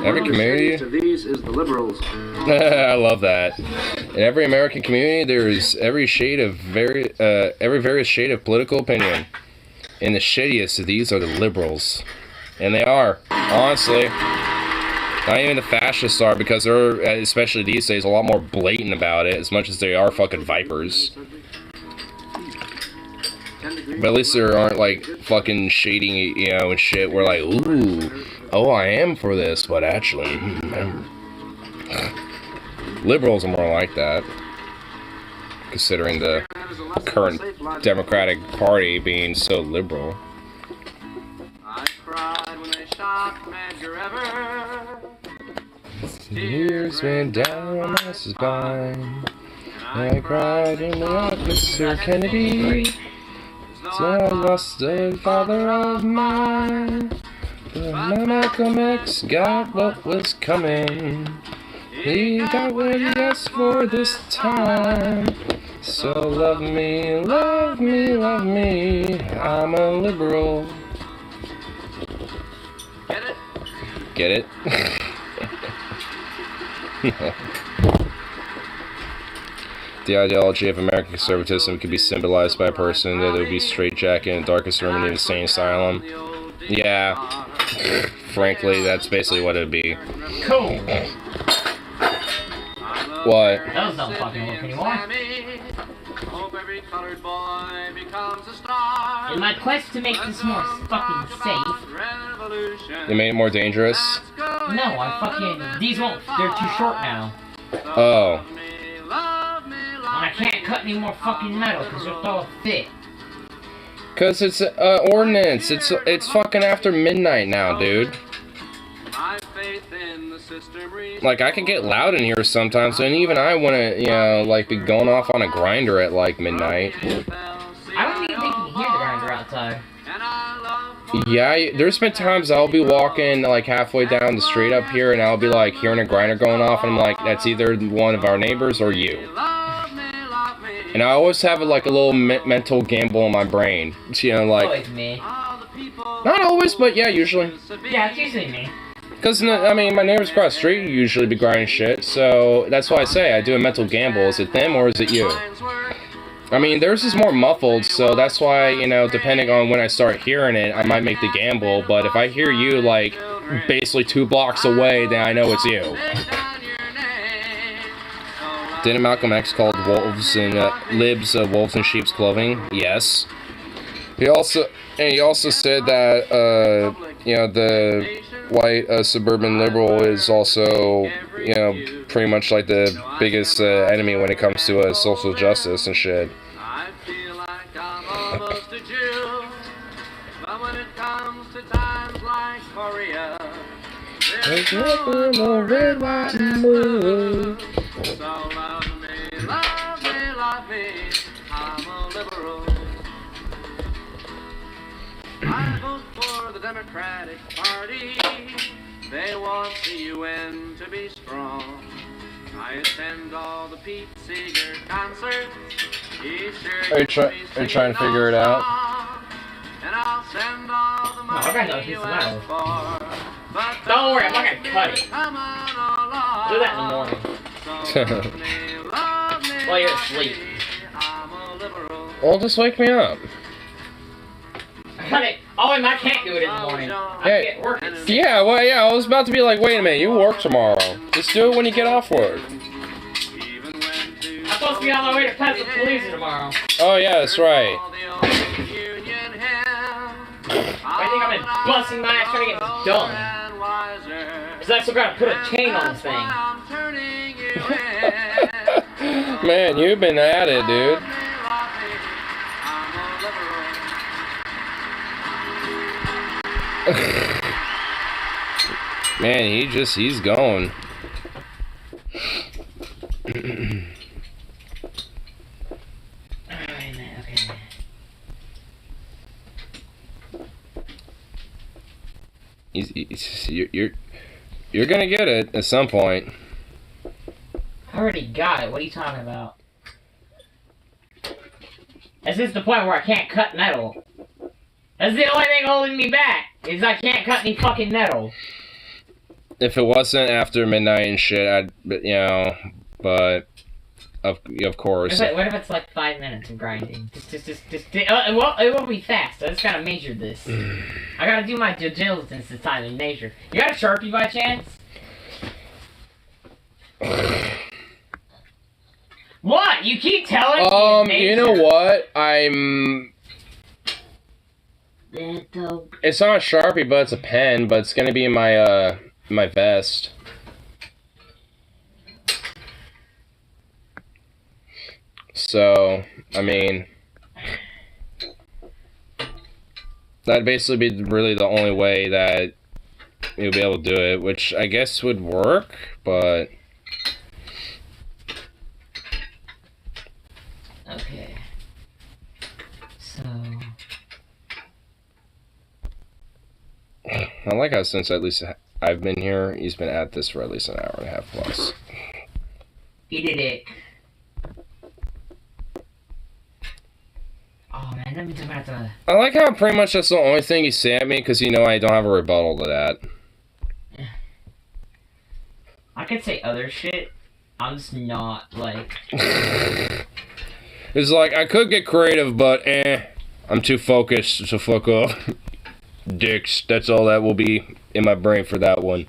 Every community? One of the these is the liberals. I love that. In every American community, there's every various shade of political opinion. And the shadiest of these are the liberals. And they are, honestly. Not even the fascists are, because they're, especially these days, a lot more blatant about it, as much as they are fucking vipers. But at least there aren't, like, fucking shading, you know, and shit, where, like, ooh, oh, I am for this, but actually, liberals are more like that, considering the current Democratic Party being so liberal. I cried when they shot Medgar Evers. Tears went down my spine. I cried in the Officer Kennedy. So I lost a father of mine. But my Malcolm X got what was coming. He got what he asked for this time. So love me, love me, love me. I'm a liberal. Get it? Get it? The ideology of American conservatism could be symbolized by a person that would be straitjacketed in the darkest room in an insane asylum. Yeah, frankly, that's basically what it would be. Cool. What? That was not fucking work anymore. In my quest to make this more fucking safe. You made it more dangerous? No, I fucking... These won't... They're too short now. Oh. And I can't cut any more fucking metal because they're all thick. Cause it's ordinance. It's fucking after midnight now, dude. Like, I can get loud in here sometimes, and even I wanna, you know, like, be going off on a grinder at, like, midnight. I don't even think you can hear the grinder outside. Yeah, there's been times I'll be walking, like, halfway down the street up here, and I'll be, like, hearing a grinder going off, and I'm like, that's either one of our neighbors or you. And I always have, like, a little mental gamble in my brain. You know, like... Always me. Not always, but yeah, usually. Yeah, it's usually me. Because, I mean, my neighbors across the street usually be grinding shit, so that's why I say I do a mental gamble. Is it them or is it you? I mean, theirs is more muffled, so that's why, you know, depending on when I start hearing it, I might make the gamble, but if I hear you, like, basically 2 blocks away, then I know it's you. Didn't Malcolm X called wolves and libs wolves in sheep's clothing? Yes. He also said that, you know, the white suburban liberal is also, you know, pretty much like the biggest enemy when it comes to social justice and shit. I feel like I'm almost a Jew. glorious. There's nothing more red, white, and blue. So love me, love me, love me. I'm a liberal. I vote for the Democratic Party. They want the UN to be strong. I attend all the Pete Seeger concerts. He's sure Are you trying to figure it out? And I'll send all the money I gotta know you who's ask the for. But Don't worry, I'm not gonna cut it. come on along. Do that in the morning. So love me, love me, While you're love asleep. me. I'm a liberal. Well, just wake me up. Cut it. Oh, and I can't do it in the morning. I Yeah. get work at 6. Yeah, well, yeah, I was about to be like, wait a minute, you work tomorrow. Just do it when you get off work. I'm supposed to be on my way to Pensacola tomorrow. Oh, yeah, that's right. I think I've been busting my ass trying to get this done. Because I still gotta put a chain on this thing. Man, you've been at it, dude. Man, he's going. Alright, man, okay. You're gonna get it at some point. I already got it. What are you talking about? This is the point where I can't cut metal. That's the only thing holding me back, is I can't cut any fucking metal. If it wasn't after midnight and shit, but of course. What if it's like 5 minutes of grinding? It won't be fast. I just gotta measure this. I gotta do my due diligence this time and measure. You got a Sharpie by chance? What? You keep telling me. You know what? It's not a Sharpie, but it's a pen. But it's gonna be in my my vest. So, I mean, that'd basically be really the only way that you'll be able to do it, which I guess would work, but... Okay. So... I like how since at least I've been here, he's been at this for at least an hour and a half plus. Eat it. Oh man, that means I'm gonna have to... I like how pretty much that's the only thing you say at me, because you know I don't have a rebuttal to that. I could say other shit. I'm just not, like... It's like, I could get creative, but I'm too focused to fuck up. Dicks, that's all that will be in my brain for that one.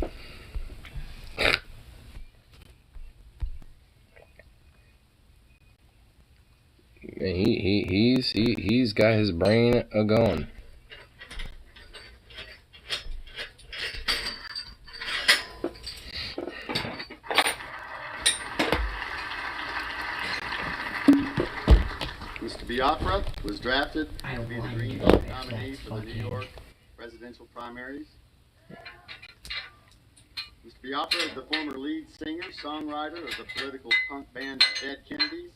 He's got his brain a-going. Mr. Biafra was drafted to be the Green Vote nominee for the New York presidential primaries. Mr. Biafra is the former lead singer, songwriter of the political punk band Dead Kennedys.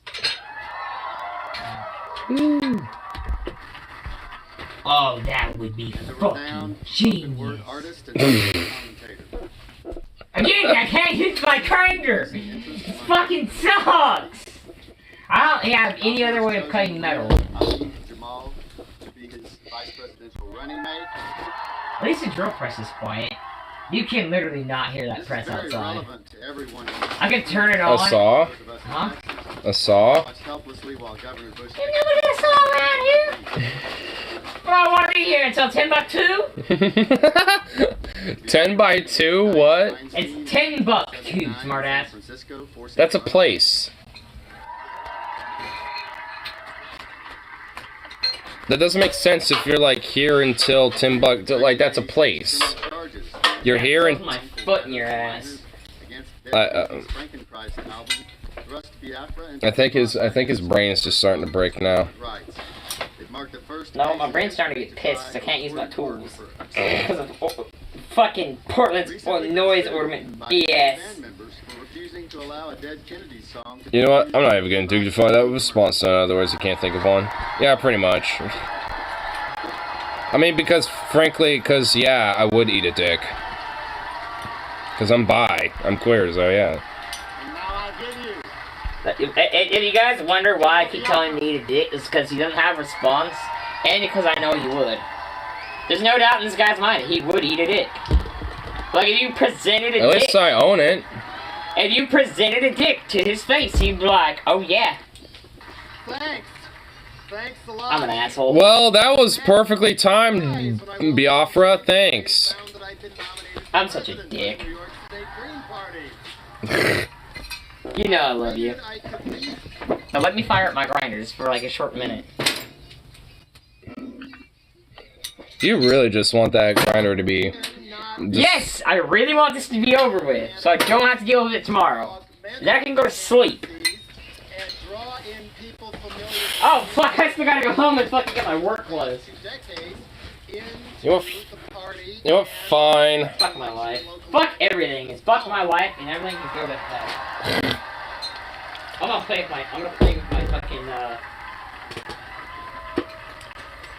Oh, that would be And the fucking renowned spoken word genius. artist and commentator. Again, I can't use my grinder! This fucking sucks! I don't have any other way of cutting metal. Ali Jamal to be his vice presidential running mate. At least the drill press is quiet. You can literally not hear that This press is very outside. relevant to everyone. I can turn it A on. saw? Huh? A saw? Watched helplessly while Governor Bush. Can you look at a saw around here? Well, I want to be here until 10 buck 2. 10 by 2? What? It's 10 buck 2, smartass. That's a place. That doesn't make sense if you're like here until 10 bucks. Like, that's a place. You're here and. My foot in your ass. I think his brain is just starting to break now. No, my brain's starting to get pissed. I can't use my tools because of fucking Portland's Recently noise considered ornament by BS. band members for refusing to allow a dead Kennedy song to You know what? I'm not even gonna dignify that with response. In other words, I can't think of one. Yeah, pretty much. I mean, because frankly, yeah, I would eat a dick. Because I'm bi. I'm queer, so yeah. And now I give you. If you guys wonder why I keep telling him to eat a dick, it's because he doesn't have a response, and because I know he would. There's no doubt in this guy's mind he would eat a dick. Like, if you presented a At dick, least I own it. if you presented a dick to his face, he'd be like, oh yeah, Thanks. Thanks a lot. I'm an asshole. Well, that was perfectly timed, Biafra. Thanks. Found that I'd been nominated I'm for such a president of dick. the New York State Green Party. You know I love you. I could leave. Now let me fire up my grinders for like a short minute. You really just want that grinder to be... Yes, I really want this to be over with, so I don't have to deal with it tomorrow. Then I can go to sleep. And draw in people familiar Oh fuck, I still gotta go home and fucking get my work clothes. to decades into You know what? the party. You know what? Fine. Fuck my life. Fuck everything. It's fuck my life and everything can go to hell. I'm gonna play with my fucking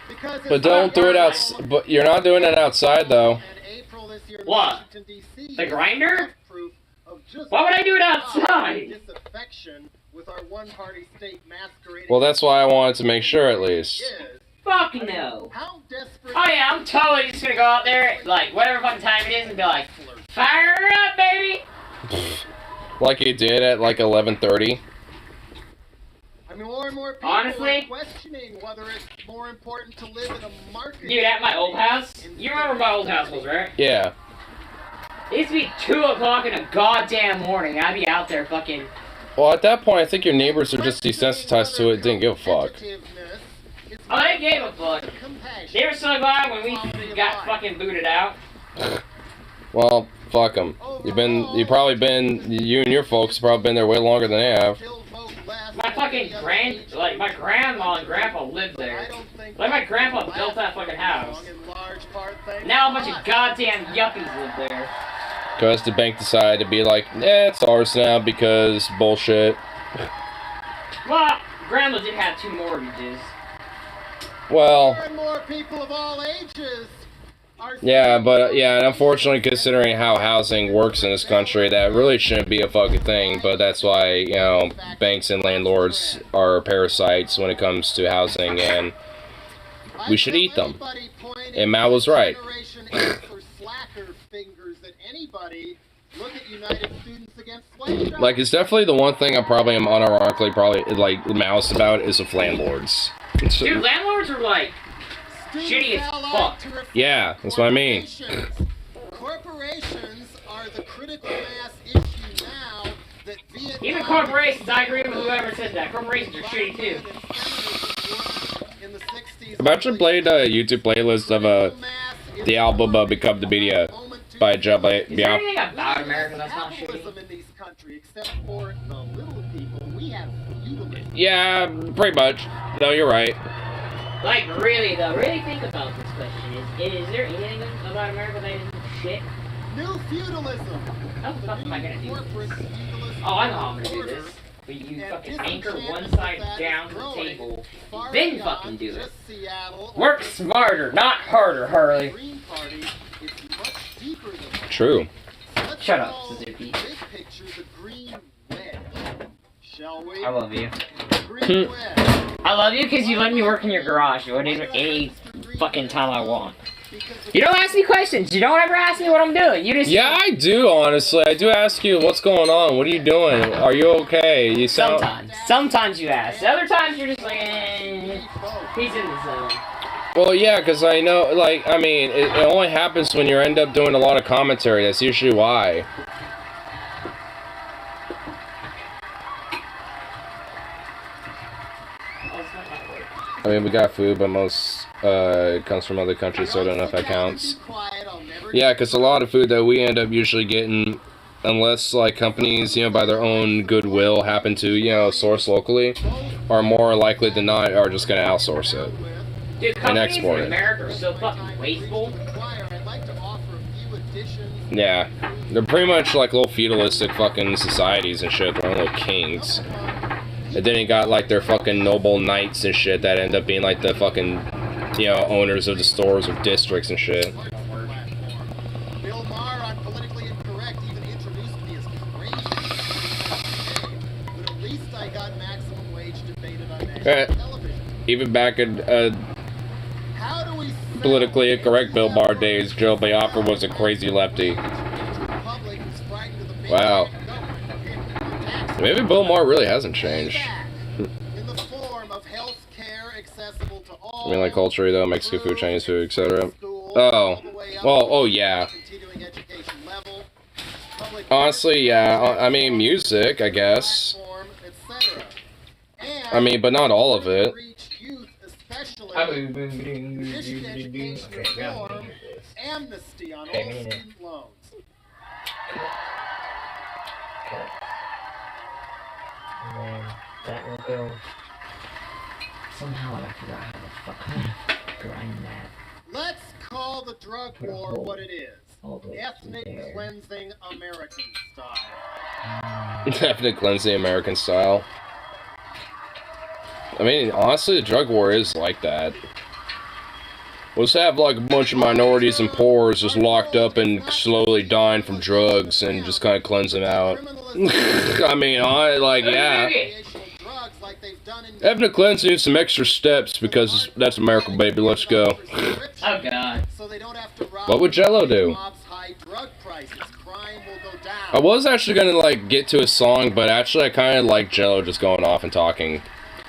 Because But don't do it outside. But you're not doing it outside, though. in April this year, What? Washington, D.C. The grinder? Proof of just Why would I do it outside? disaffection with our one-party state masquerading Well, that's why I wanted to make sure, at least. is. Fuck no. How desperate Oh yeah, I'm totally just gonna go out there, like, whatever fucking time it is, and be like, fire her up, baby! Like you did at, like, 11:30. I mean, more and more people Honestly? are questioning whether it's more important to live in a market. Dude, at my old house, you remember my old house was, right? Yeah. It used to be 2 o'clock in the goddamn morning, I'd be out there fucking... Well, at that point, I think your neighbors are just desensitized to it, didn't give a fuck. Oh, they gave a fuck. They were so glad when we got fucking booted out. Well, fuck them. You and your folks have probably been there way longer than they have. My fucking my grandma and grandpa lived there. Like, my grandpa built that fucking house. Now a bunch of goddamn yuppies live there. Because the bank decided to be like, it's ours now because bullshit. Well, grandma did have 2 mortgages. Well, More and more people of all ages are yeah, but yeah, and unfortunately, considering how housing works in this country, that really shouldn't be a fucking thing. But that's why, you know, banks and landlords are parasites when it comes to housing, and we should eat them. And Mao was right. Like, it's definitely the one thing I probably am unironically like mouse about is the landlords. Dude, landlords are like shitty as fuck. Yeah, that's what I mean. Corporations are the critical mass issue now that Even corporations, I agree with whoever said that. Corporations are shitty too. I've actually played a YouTube playlist of the album Become the Media by Joe Is there anything Biafra. about America that's not shitty? in this country, except for the little people, we have feudalism. Yeah, pretty much. No, you're right. Like, really though, really think about this question. Is there anything about America that isn't shit? New feudalism. How the fuck am I gonna do Corporate this? feudalist Oh, I know how I'm gonna do order this. But you and fucking anchor one disenchantment side that down is the growing table, far then beyond fucking do it. just Seattle or Work smarter, not harder, Harley. Green Party is much deeper than that. True. Let's Shut up, call Suzuki. Big picture the green wedge. Shall we? I love you. Green wedge. I love you because you let me work in your garage any fucking time I want. You don't ask me questions. You don't ever ask me what I'm doing. You just Yeah, I do, honestly. I do ask you, what's going on? What are you doing? Are you okay? You sound... Sometimes you ask. Other times you're just like, he's in the zone. Well, yeah, because I know, like, I mean, it only happens when you end up doing a lot of commentary. That's usually why. I mean, we got food, but most it comes from other countries, so I don't know if that counts. Yeah, because a lot of food that we end up usually getting, unless, like, companies, you know, by their own goodwill happen to, you know, source locally, are more likely than not are just going to outsource it. Dude, And companies export in it. America are so fucking wasteful. Yeah. They're pretty much like little feudalistic fucking societies and shit. They're little kings. And then you got like their fucking noble knights and shit that end up being like the fucking, you know, owners of the stores or districts and shit. Bill Maher on Politically Incorrect even introduced me as crazy. But at least I got maximum wage debated on national television. Even back in How do we politically incorrect Bill Maher days, Joe Biafra was a crazy lefty. Wow. Maybe Bill Maher really hasn't changed. In the form of health care accessible to all. I mean, like culture though, Mexican food, Chinese food, etc. Oh, well, oh yeah. Honestly, yeah. I mean, music, I guess. I mean, but not all of it. Amnesty on all student loans. And then that will go. Somehow I forgot how the fuck to grind that. Let's call the drug war what it is. All the way Ethnic through there. cleansing American style. Ethnic cleansing American style. I mean, honestly, the drug war is like that. Let's have like a bunch of minorities and poors just locked up and slowly dying from drugs and just kind of cleanse them out. I mean, yeah. Ethnic cleansing needs some extra steps because that's America, baby. Let's go. Oh god. What would Jello do? I was actually gonna like get to a song, but actually I kind of like Jello just going off and talking.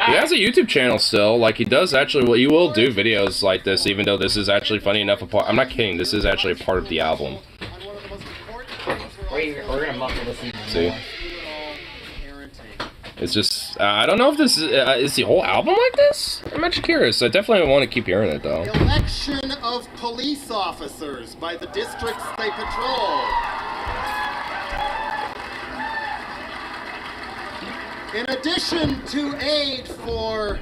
He has a YouTube channel still. Like, he does actually, well, he will do videos like this, even though this is actually funny enough a part. I'm not kidding, this is actually a part of the album. We're gonna muffle this even See? more. It's just, I don't know if this is the whole album like this? I'm actually curious. I definitely want to keep hearing it, though. Election of police officers by the districts they patrol. In addition to aid for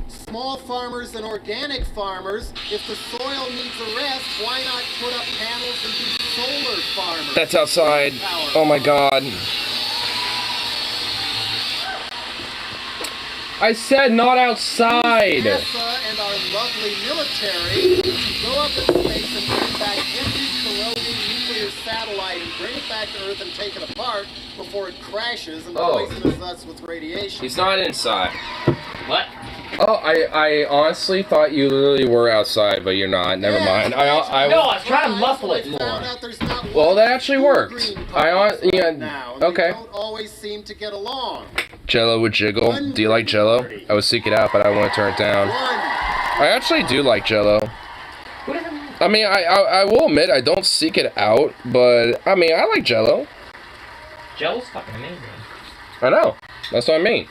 small farmers and organic farmers, if the soil needs a rest, why not put up panels and do solar farmers? That's outside. Oh my god. I said not outside! NASA and our lovely military go up in space and bring back empty, corroding nuclear satellite and bring it back to Earth and take it apart before it crashes and poisons us with radiation. He's not inside. What? Oh, I honestly thought you literally were outside, but you're not. Never mind. No, I was trying to muffle it more. Well, that actually worked. Yeah, Now, okay. They don't always seem to get along. Jello would jiggle. Do you like Jello? I would seek it out, but I want to turn it down. I actually do like Jello. I mean, I will admit I don't seek it out, but I mean, I like Jello. Jello's fucking amazing. I know. That's what I mean.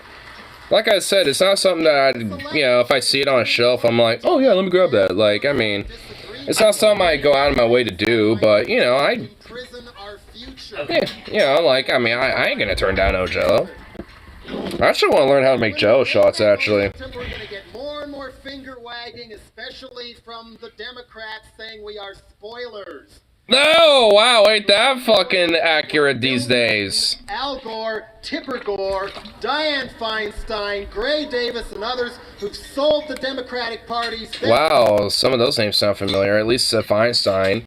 Like I said, it's not something that you know, if I see it on a shelf, I'm like, oh yeah, let me grab that. Like, I mean, it's not something I go out of my way to do, but you know, I ain't gonna turn down no Jello. I actually want to learn how to make Jello shots, actually. We're going to get more and more finger wagging, especially from the Democrats saying we are spoilers. No, wow, ain't that fucking accurate these days. Al Gore, Tipper Gore, Dianne Feinstein, Gray Davis, and others who've sold the Democratic Party. Wow, some of those names sound familiar, at least Feinstein.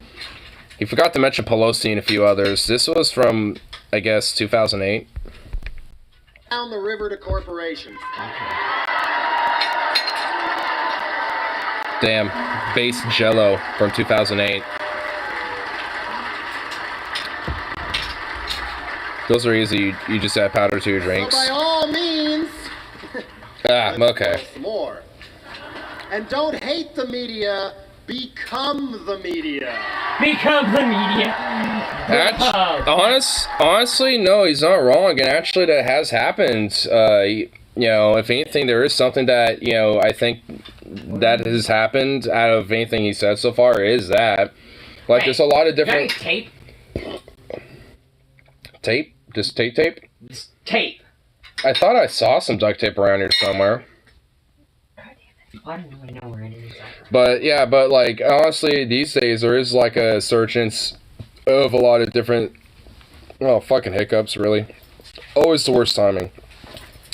You forgot to mention Pelosi and a few others. This was from, I guess, 2008. Down the river to corporations. Damn, base Jello from 2008. Those are easy. You just add powder to your drinks. So by all means. Okay. More. And don't hate the media. Become the media. Become the media. Honestly, no, he's not wrong. And actually, that has happened. You know, if anything, there is something that, you know, I think that has happened out of anything he said so far is that. Like, there's a lot of different... Tape? Tape? Just tape? Just tape. I thought I saw some duct tape around here somewhere. I don't really know where it is. But, yeah, but, like, honestly, these days, there is, like, a of a lot of different, well, fucking hiccups, really. Always the worst timing.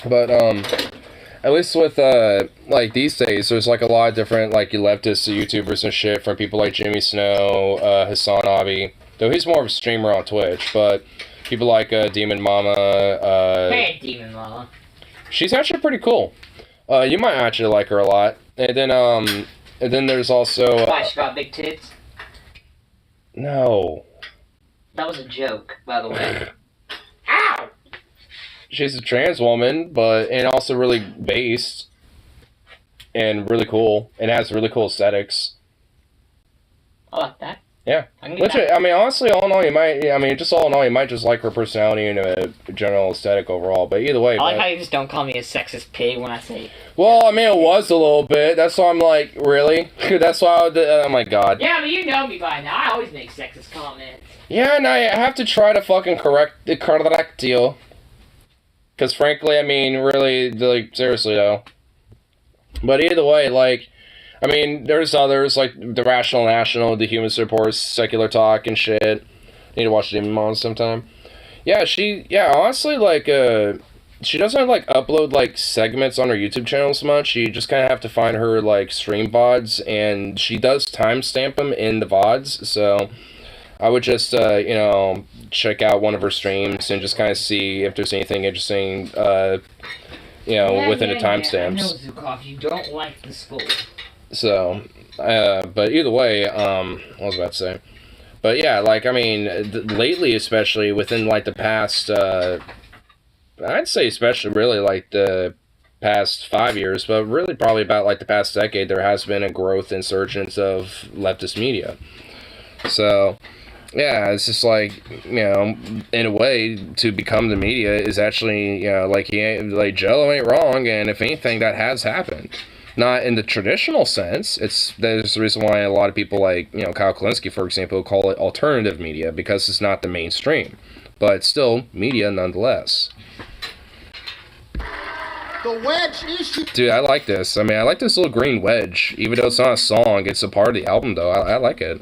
But, at least with, like, these days, there's, like, a lot of different, like, leftist YouTubers and shit from people like Jimmy Snow, Hassan Abi, though he's more of a streamer on Twitch, but people like, Demon Mama, Hey, Demon Mama. she's actually pretty cool. You might actually like her a lot. And then there's also, Why, she got big tits? no. That was a joke, by the way. Ow! She's a trans woman, and also really based and really cool, and has really cool aesthetics. I like that. Yeah, I can get which that. I mean, honestly, all in all, you might just like her personality and general aesthetic overall. But either way, I like how you just don't call me a sexist pig when I say. well, I mean, it was a little bit. That's why I'm like, really? That's why oh my god. Yeah, but you know me by now. I always make sexist comments. Yeah, and I have to try to fucking correct you. Because frankly, I mean, really, like, seriously though. But either way, like, I mean, there's others, like the Rational National, the Human Supports, Secular Talk and shit. Need to watch Demon Mom sometime. Yeah, honestly, like, she doesn't, like, upload, like, segments on her YouTube channel so much. You just kind of have to find her, like, stream VODs, and she does timestamp them in the VODs, so I would just, check out one of her streams and just kind of see if there's anything interesting, within the timestamps. I know, Zukov, you don't like the school. So, but either way, what was I about to say? But yeah, like, I mean, lately, especially within, like, the past, I'd say especially really, like, the past 5 years, but really probably about, like, the past decade, there has been a growth insurgence of leftist media. So, yeah, it's just like, in a way, to become the media is actually, like, Jello ain't wrong, and if anything, that has happened. Not in the traditional sense. There's the reason why a lot of people like, Kyle Kalinske, for example, call it alternative media, because it's not the mainstream. But it's still media nonetheless. The wedge issue. Dude, I like this. I mean, I like this little green wedge. Even though it's not a song, it's a part of the album, though. I like it.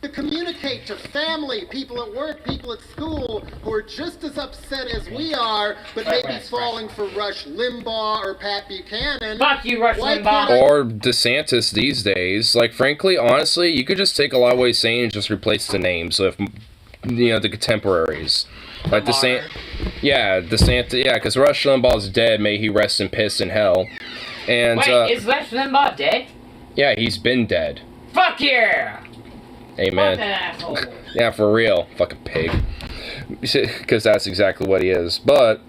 To communicate to family, people at work, people at school who are just as upset as we are, but maybe falling for Rush Limbaugh or Pat Buchanan. Fuck you, Rush Why Limbaugh. can't I- Or DeSantis these days. Like, frankly, honestly, you could just take a lot of what he's saying and just replace the names of, the contemporaries. Like, DeSantis, because Rush Limbaugh's dead, may he rest in piss in hell. And, Wait, is Rush Limbaugh dead? yeah, he's been dead. Fuck yeah! Amen. Fuck that asshole. Yeah, for real. Fucking pig. Because that's exactly what he is. But,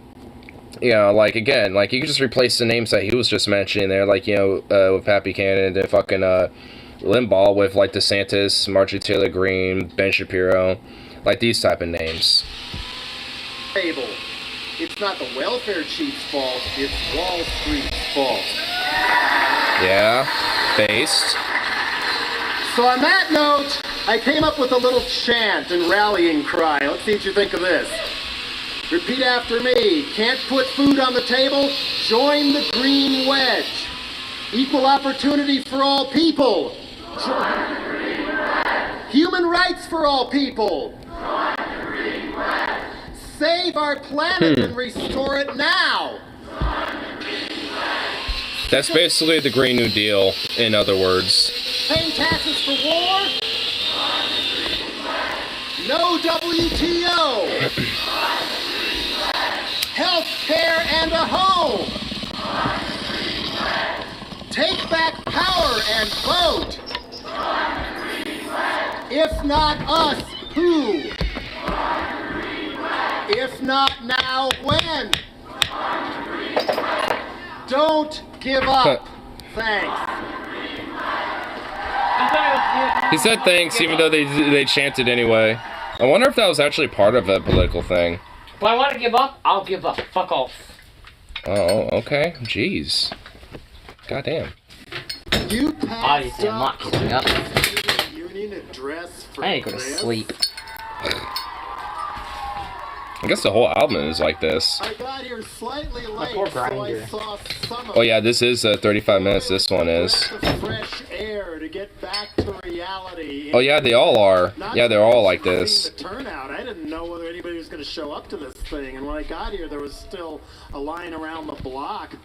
like, again, like, you could just replace the names that he was just mentioning there, like, with Pat Buchanan and fucking, Limbaugh with, like, DeSantis, Marjorie Taylor Greene, Ben Shapiro, like, these type of names. Table. It's not the welfare chief's fault, it's Wall Street's fault. Yeah. Based. So on that note, I came up with a little chant and rallying cry. Let's see what you think of this. Repeat after me. Can't put food on the table? Join the green wedge. Equal opportunity for all people. Join the green wedge. Human rights for all people. Join the green wedge. Save our planet and restore it now. Join the green wedge. That's basically the Green New Deal, in other words. Paying taxes for war? No WTO. Health care and a home. Take back power and vote. If not us, who? If not now, when? Don't give up. Thanks. He said thanks, even though they chanted anyway. I wonder if that was actually part of a political thing. If I want to give up, I'll give up. Fuck off. Oh, okay. Jeez. Goddamn. You passed Obviously, I'm not giving up. Union address for I need to go to Chris? sleep. I guess the whole album is like this. I got here slightly late, poor so I grinder. saw some of Oh yeah, this is 35 minutes, this one is. the fresh air to get back to reality. Oh yeah, they all are. Yeah, they're all like this. The turnout, I didn't know whether anybody was going to show up to this thing, and when I got here, there was still a line around the block.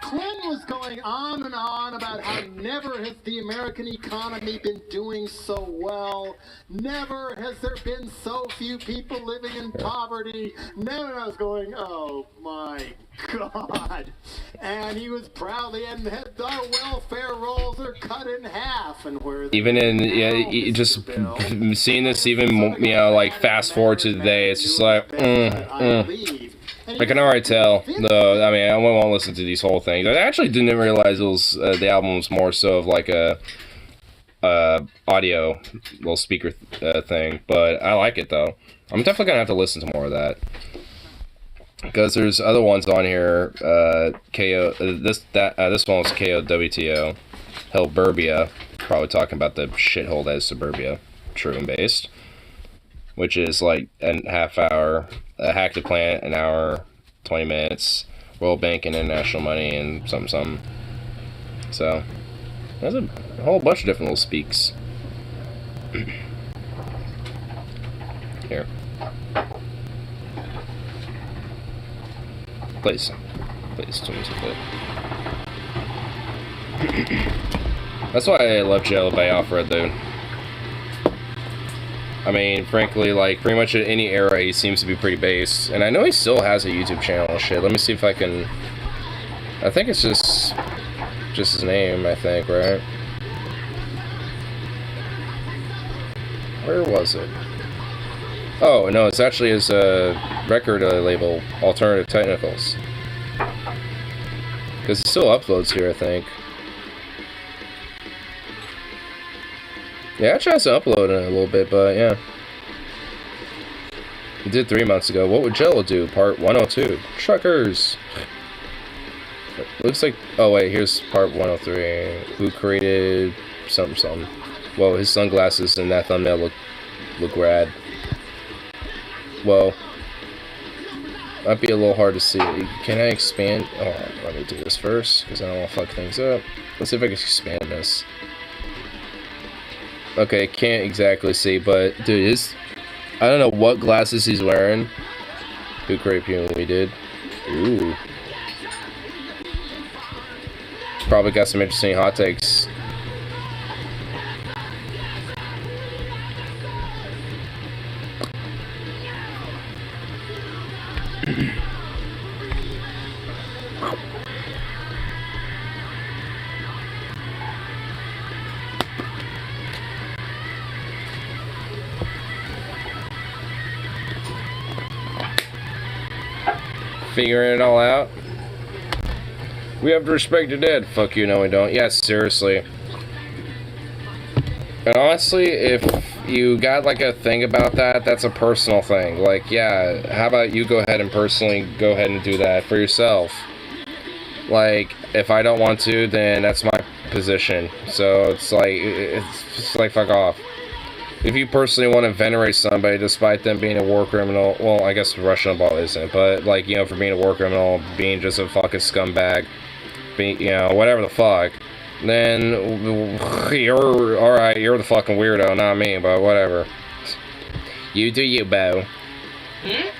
Clinton was going on and on about how never has the American economy been doing so well. Never has there been so few people living in poverty. Never. I was going, oh my God. And he was proudly, and our welfare rolls are cut in half. And where even in, just seeing this even, like fast forward to today, it's just like, I can already tell. I mean, I won't listen to these whole things. I actually didn't realize it was the album was more so of like a audio little speaker thing, but I like it though. I'm definitely gonna have to listen to more of that because there's other ones on here. This one was KOWTO, Hellburbia, probably talking about the shithole that is Suburbia, true and based, which is like a half hour. Hack the Planet, an hour, 20 minutes, World Bank and International Money, and something. So, there's a whole bunch of different little speaks. Here. Please, to music clip. That's why I love Jello by Alfred, dude. I mean, frankly, like, pretty much at any era, he seems to be pretty base. And I know he still has a YouTube channel and shit. Let me see if I can... I think it's just his name, I think, right? Where was it? Oh, no, it's actually his record label, Alternative Technicals. Because it still uploads here, I think. Yeah, I tried to upload it a little bit, but yeah. He did 3 months ago. What would Jello do? Part 102. Truckers! Looks like... Oh, wait, here's part 103. Who created... something. Whoa, his sunglasses in that thumbnail look rad. Whoa. Might be a little hard to see. Can I expand? Oh, let me do this first, because I don't want to fuck things up. Let's see if I can expand this. Okay, can't exactly see, but dude, I don't know what glasses he's wearing. Who created Puma? We did. Ooh. Probably got some interesting hot takes. Figuring it all out. We have to respect the dead. Fuck you, no we don't. Yeah, seriously. And honestly, if you got like a thing about that, that's a personal thing. Like, yeah, how about you go ahead and personally go ahead and do that for yourself? Like, if I don't want to, then that's my position. So it's just like fuck off. If you personally want to venerate somebody despite them being a war criminal, well, I guess Russian ball isn't, but, like, you know, for being a war criminal, being just a fucking scumbag, being, you know, whatever the fuck, then you're, alright, you're the fucking weirdo, not me, but whatever. You do you, Bo. Hmm?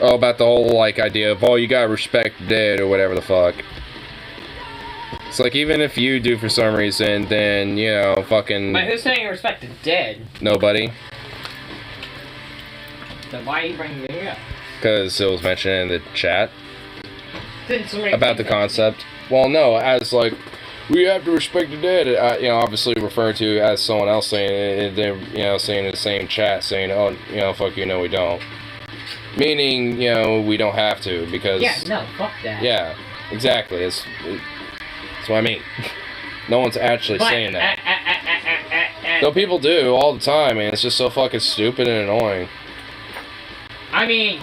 Oh, about the whole, like, idea of, oh, you gotta respect the dead, or whatever the fuck. It's like, even if you do for some reason, then, you know, fucking... But who's saying respect the dead? Nobody. Then why are you bringing it up? Because it was mentioned in the chat. Didn't somebody About the concept. Well, no, as, like, we have to respect the dead. You know, obviously referred to as someone else saying it, they're, you know, saying in the same chat, saying, oh, you know, fuck you, no, we don't. Meaning, you know, we don't have to, because... Yeah, no, fuck that. Yeah, exactly. That's what I mean. No one's actually saying that. Though people do all the time, man. It's just so fucking stupid and annoying. I mean,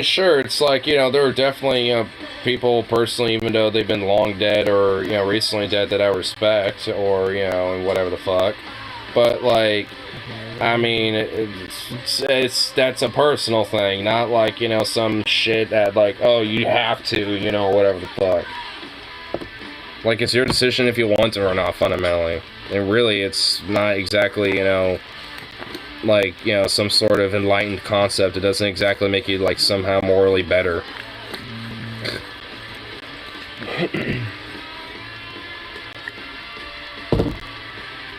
sure, it's like, you know, there are definitely, you know, people personally, even though they've been long dead or, you know, recently dead that I respect, or, you know, whatever the fuck. But, like, I mean, that's a personal thing, not like, you know, some shit that, like, oh, you have to, you know, whatever the fuck. Like, it's your decision if you want to or not, fundamentally. And really, it's not exactly, you know, like, you know, some sort of enlightened concept. It doesn't exactly make you, like, somehow morally better.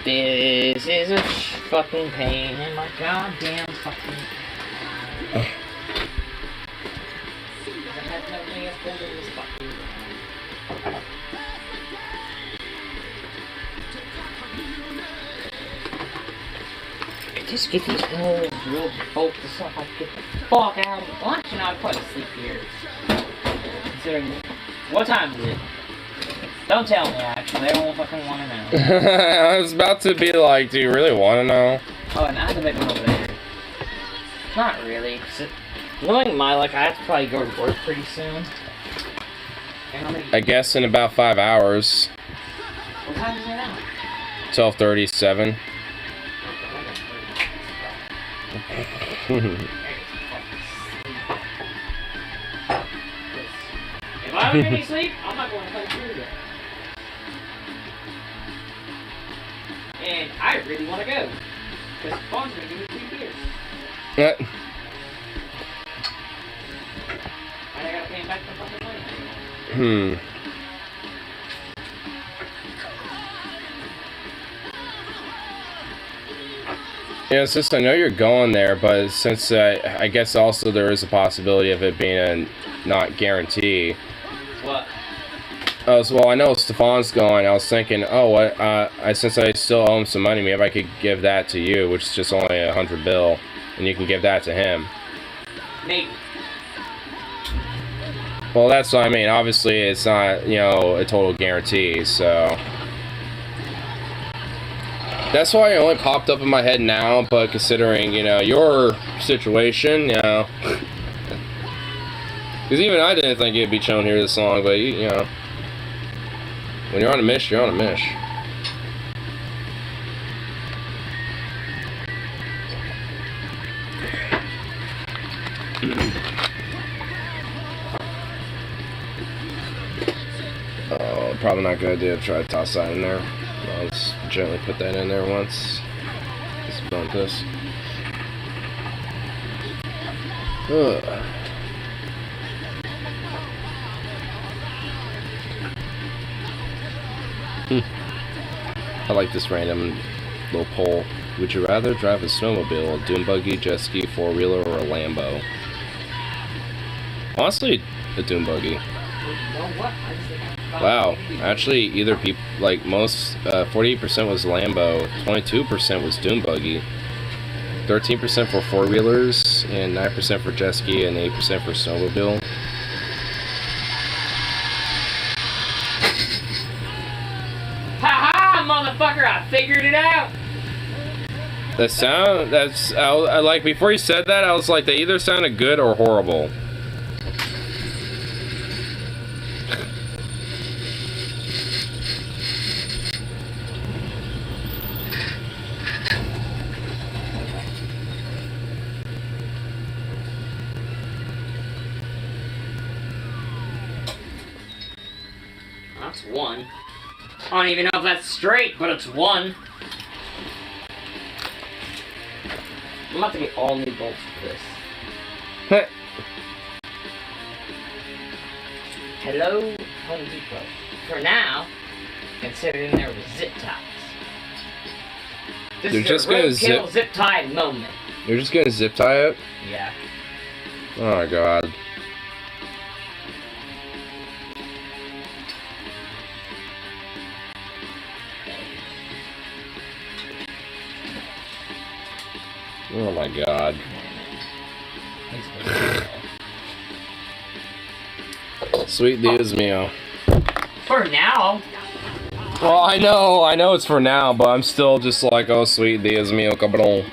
This is a fucking pain in my goddamn fucking. I had nobody else holding this fucking. Just get these holes real focused so I can get the fuck out of here. Well, actually, no, I'd probably sleep here. Considering. What time is it? Don't tell me, actually. I don't fucking want to know. I was about to be like, do you really want to know? Oh, and I have a bedroom over there. Not really. Knowing my luck, I have to probably go to work pretty soon. I guess in about 5 hours. What time is it now? 12:37. If I don't get any sleep, I'm not going to play through it. And I really want to go. Because Fawn's going to give me 3 beers. Yeah. And I got to pay him back the fucking money. Yeah, since I know you're going there, but since I guess also there is a possibility of it being a not guarantee. What? Well, I know Stefan's going. I was thinking, oh, what? Since I still owe him some money, maybe I could give that to you, which is just only $100 bill, and you can give that to him. Maybe. Well, that's what I mean. Obviously, it's not, you know, a total guarantee, so. That's why it only popped up in my head now, but considering, you know, your situation, you know. Because even I didn't think it'd be shown here this long, but, you know. When you're on a mish, you're on a mish. Oh, probably not a good idea to try to toss that in there. I'll just gently put that in there once. Just bump this. Ugh. I like this random little poll. Would you rather drive a snowmobile, a dune buggy, jet ski, four-wheeler, or a Lambo? Honestly, a dune buggy. Wow, actually, either people, like most, 48% was Lambo, 22% was dune buggy, 13% for four-wheelers, and 9% for jet ski, and 8% for snowmobile. Motherfucker, I figured it out! The sound, I like, before you said that, I was like, they either sounded good or horrible. That's one. I don't even know if that's straight, but it's one. I'm about to get all new bolts for this. Hello, Home Depot. For now, considering there were zip ties. This They're is just a gonna roadkill zip tie moment. You're just gonna zip tie it? Yeah. Oh my god. Oh my god. Sweet Dios mio. For now. Well, I know it's for now, but I'm still just like, oh, sweet Dios mio, cabrón.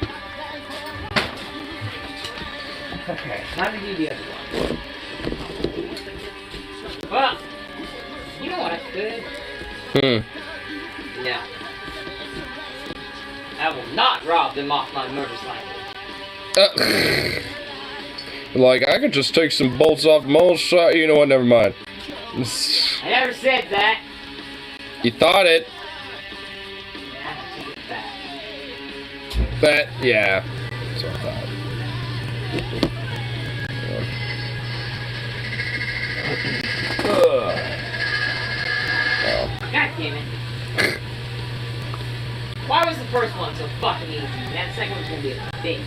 Okay, time to do the other one. Well, you know what I could? No. I will not rob them off my motorcycle. Like, I could just take some bolts off the motorcycle. You know what? Never mind. I never said that. You thought it. Yeah, take it back. But, yeah. That's what I thought. Oh. God damn it. Why was the first one so fucking easy? And that second one's gonna be a bitch.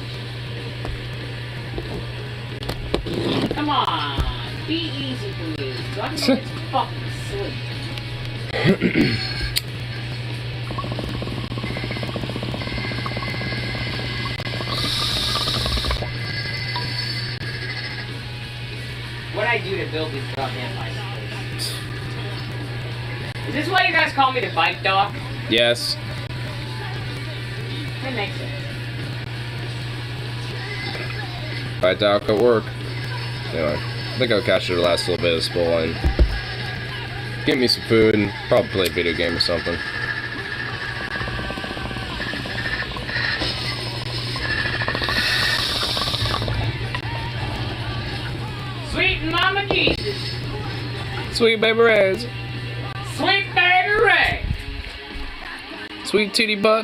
Come on. Be easy for me. So I can go get some fucking sleep. What'd I do to build these goddamn bicycles? Is this why you guys call me the bike dog? Yes. That makes sense. Right, Doc, at work. Anyway, I think I'll catch you the last little bit of spool and get me some food and probably play a video game or something. Sweet Mama Jesus. Sweet baby Rose. Sweet baby Ray. Sweet titty butt.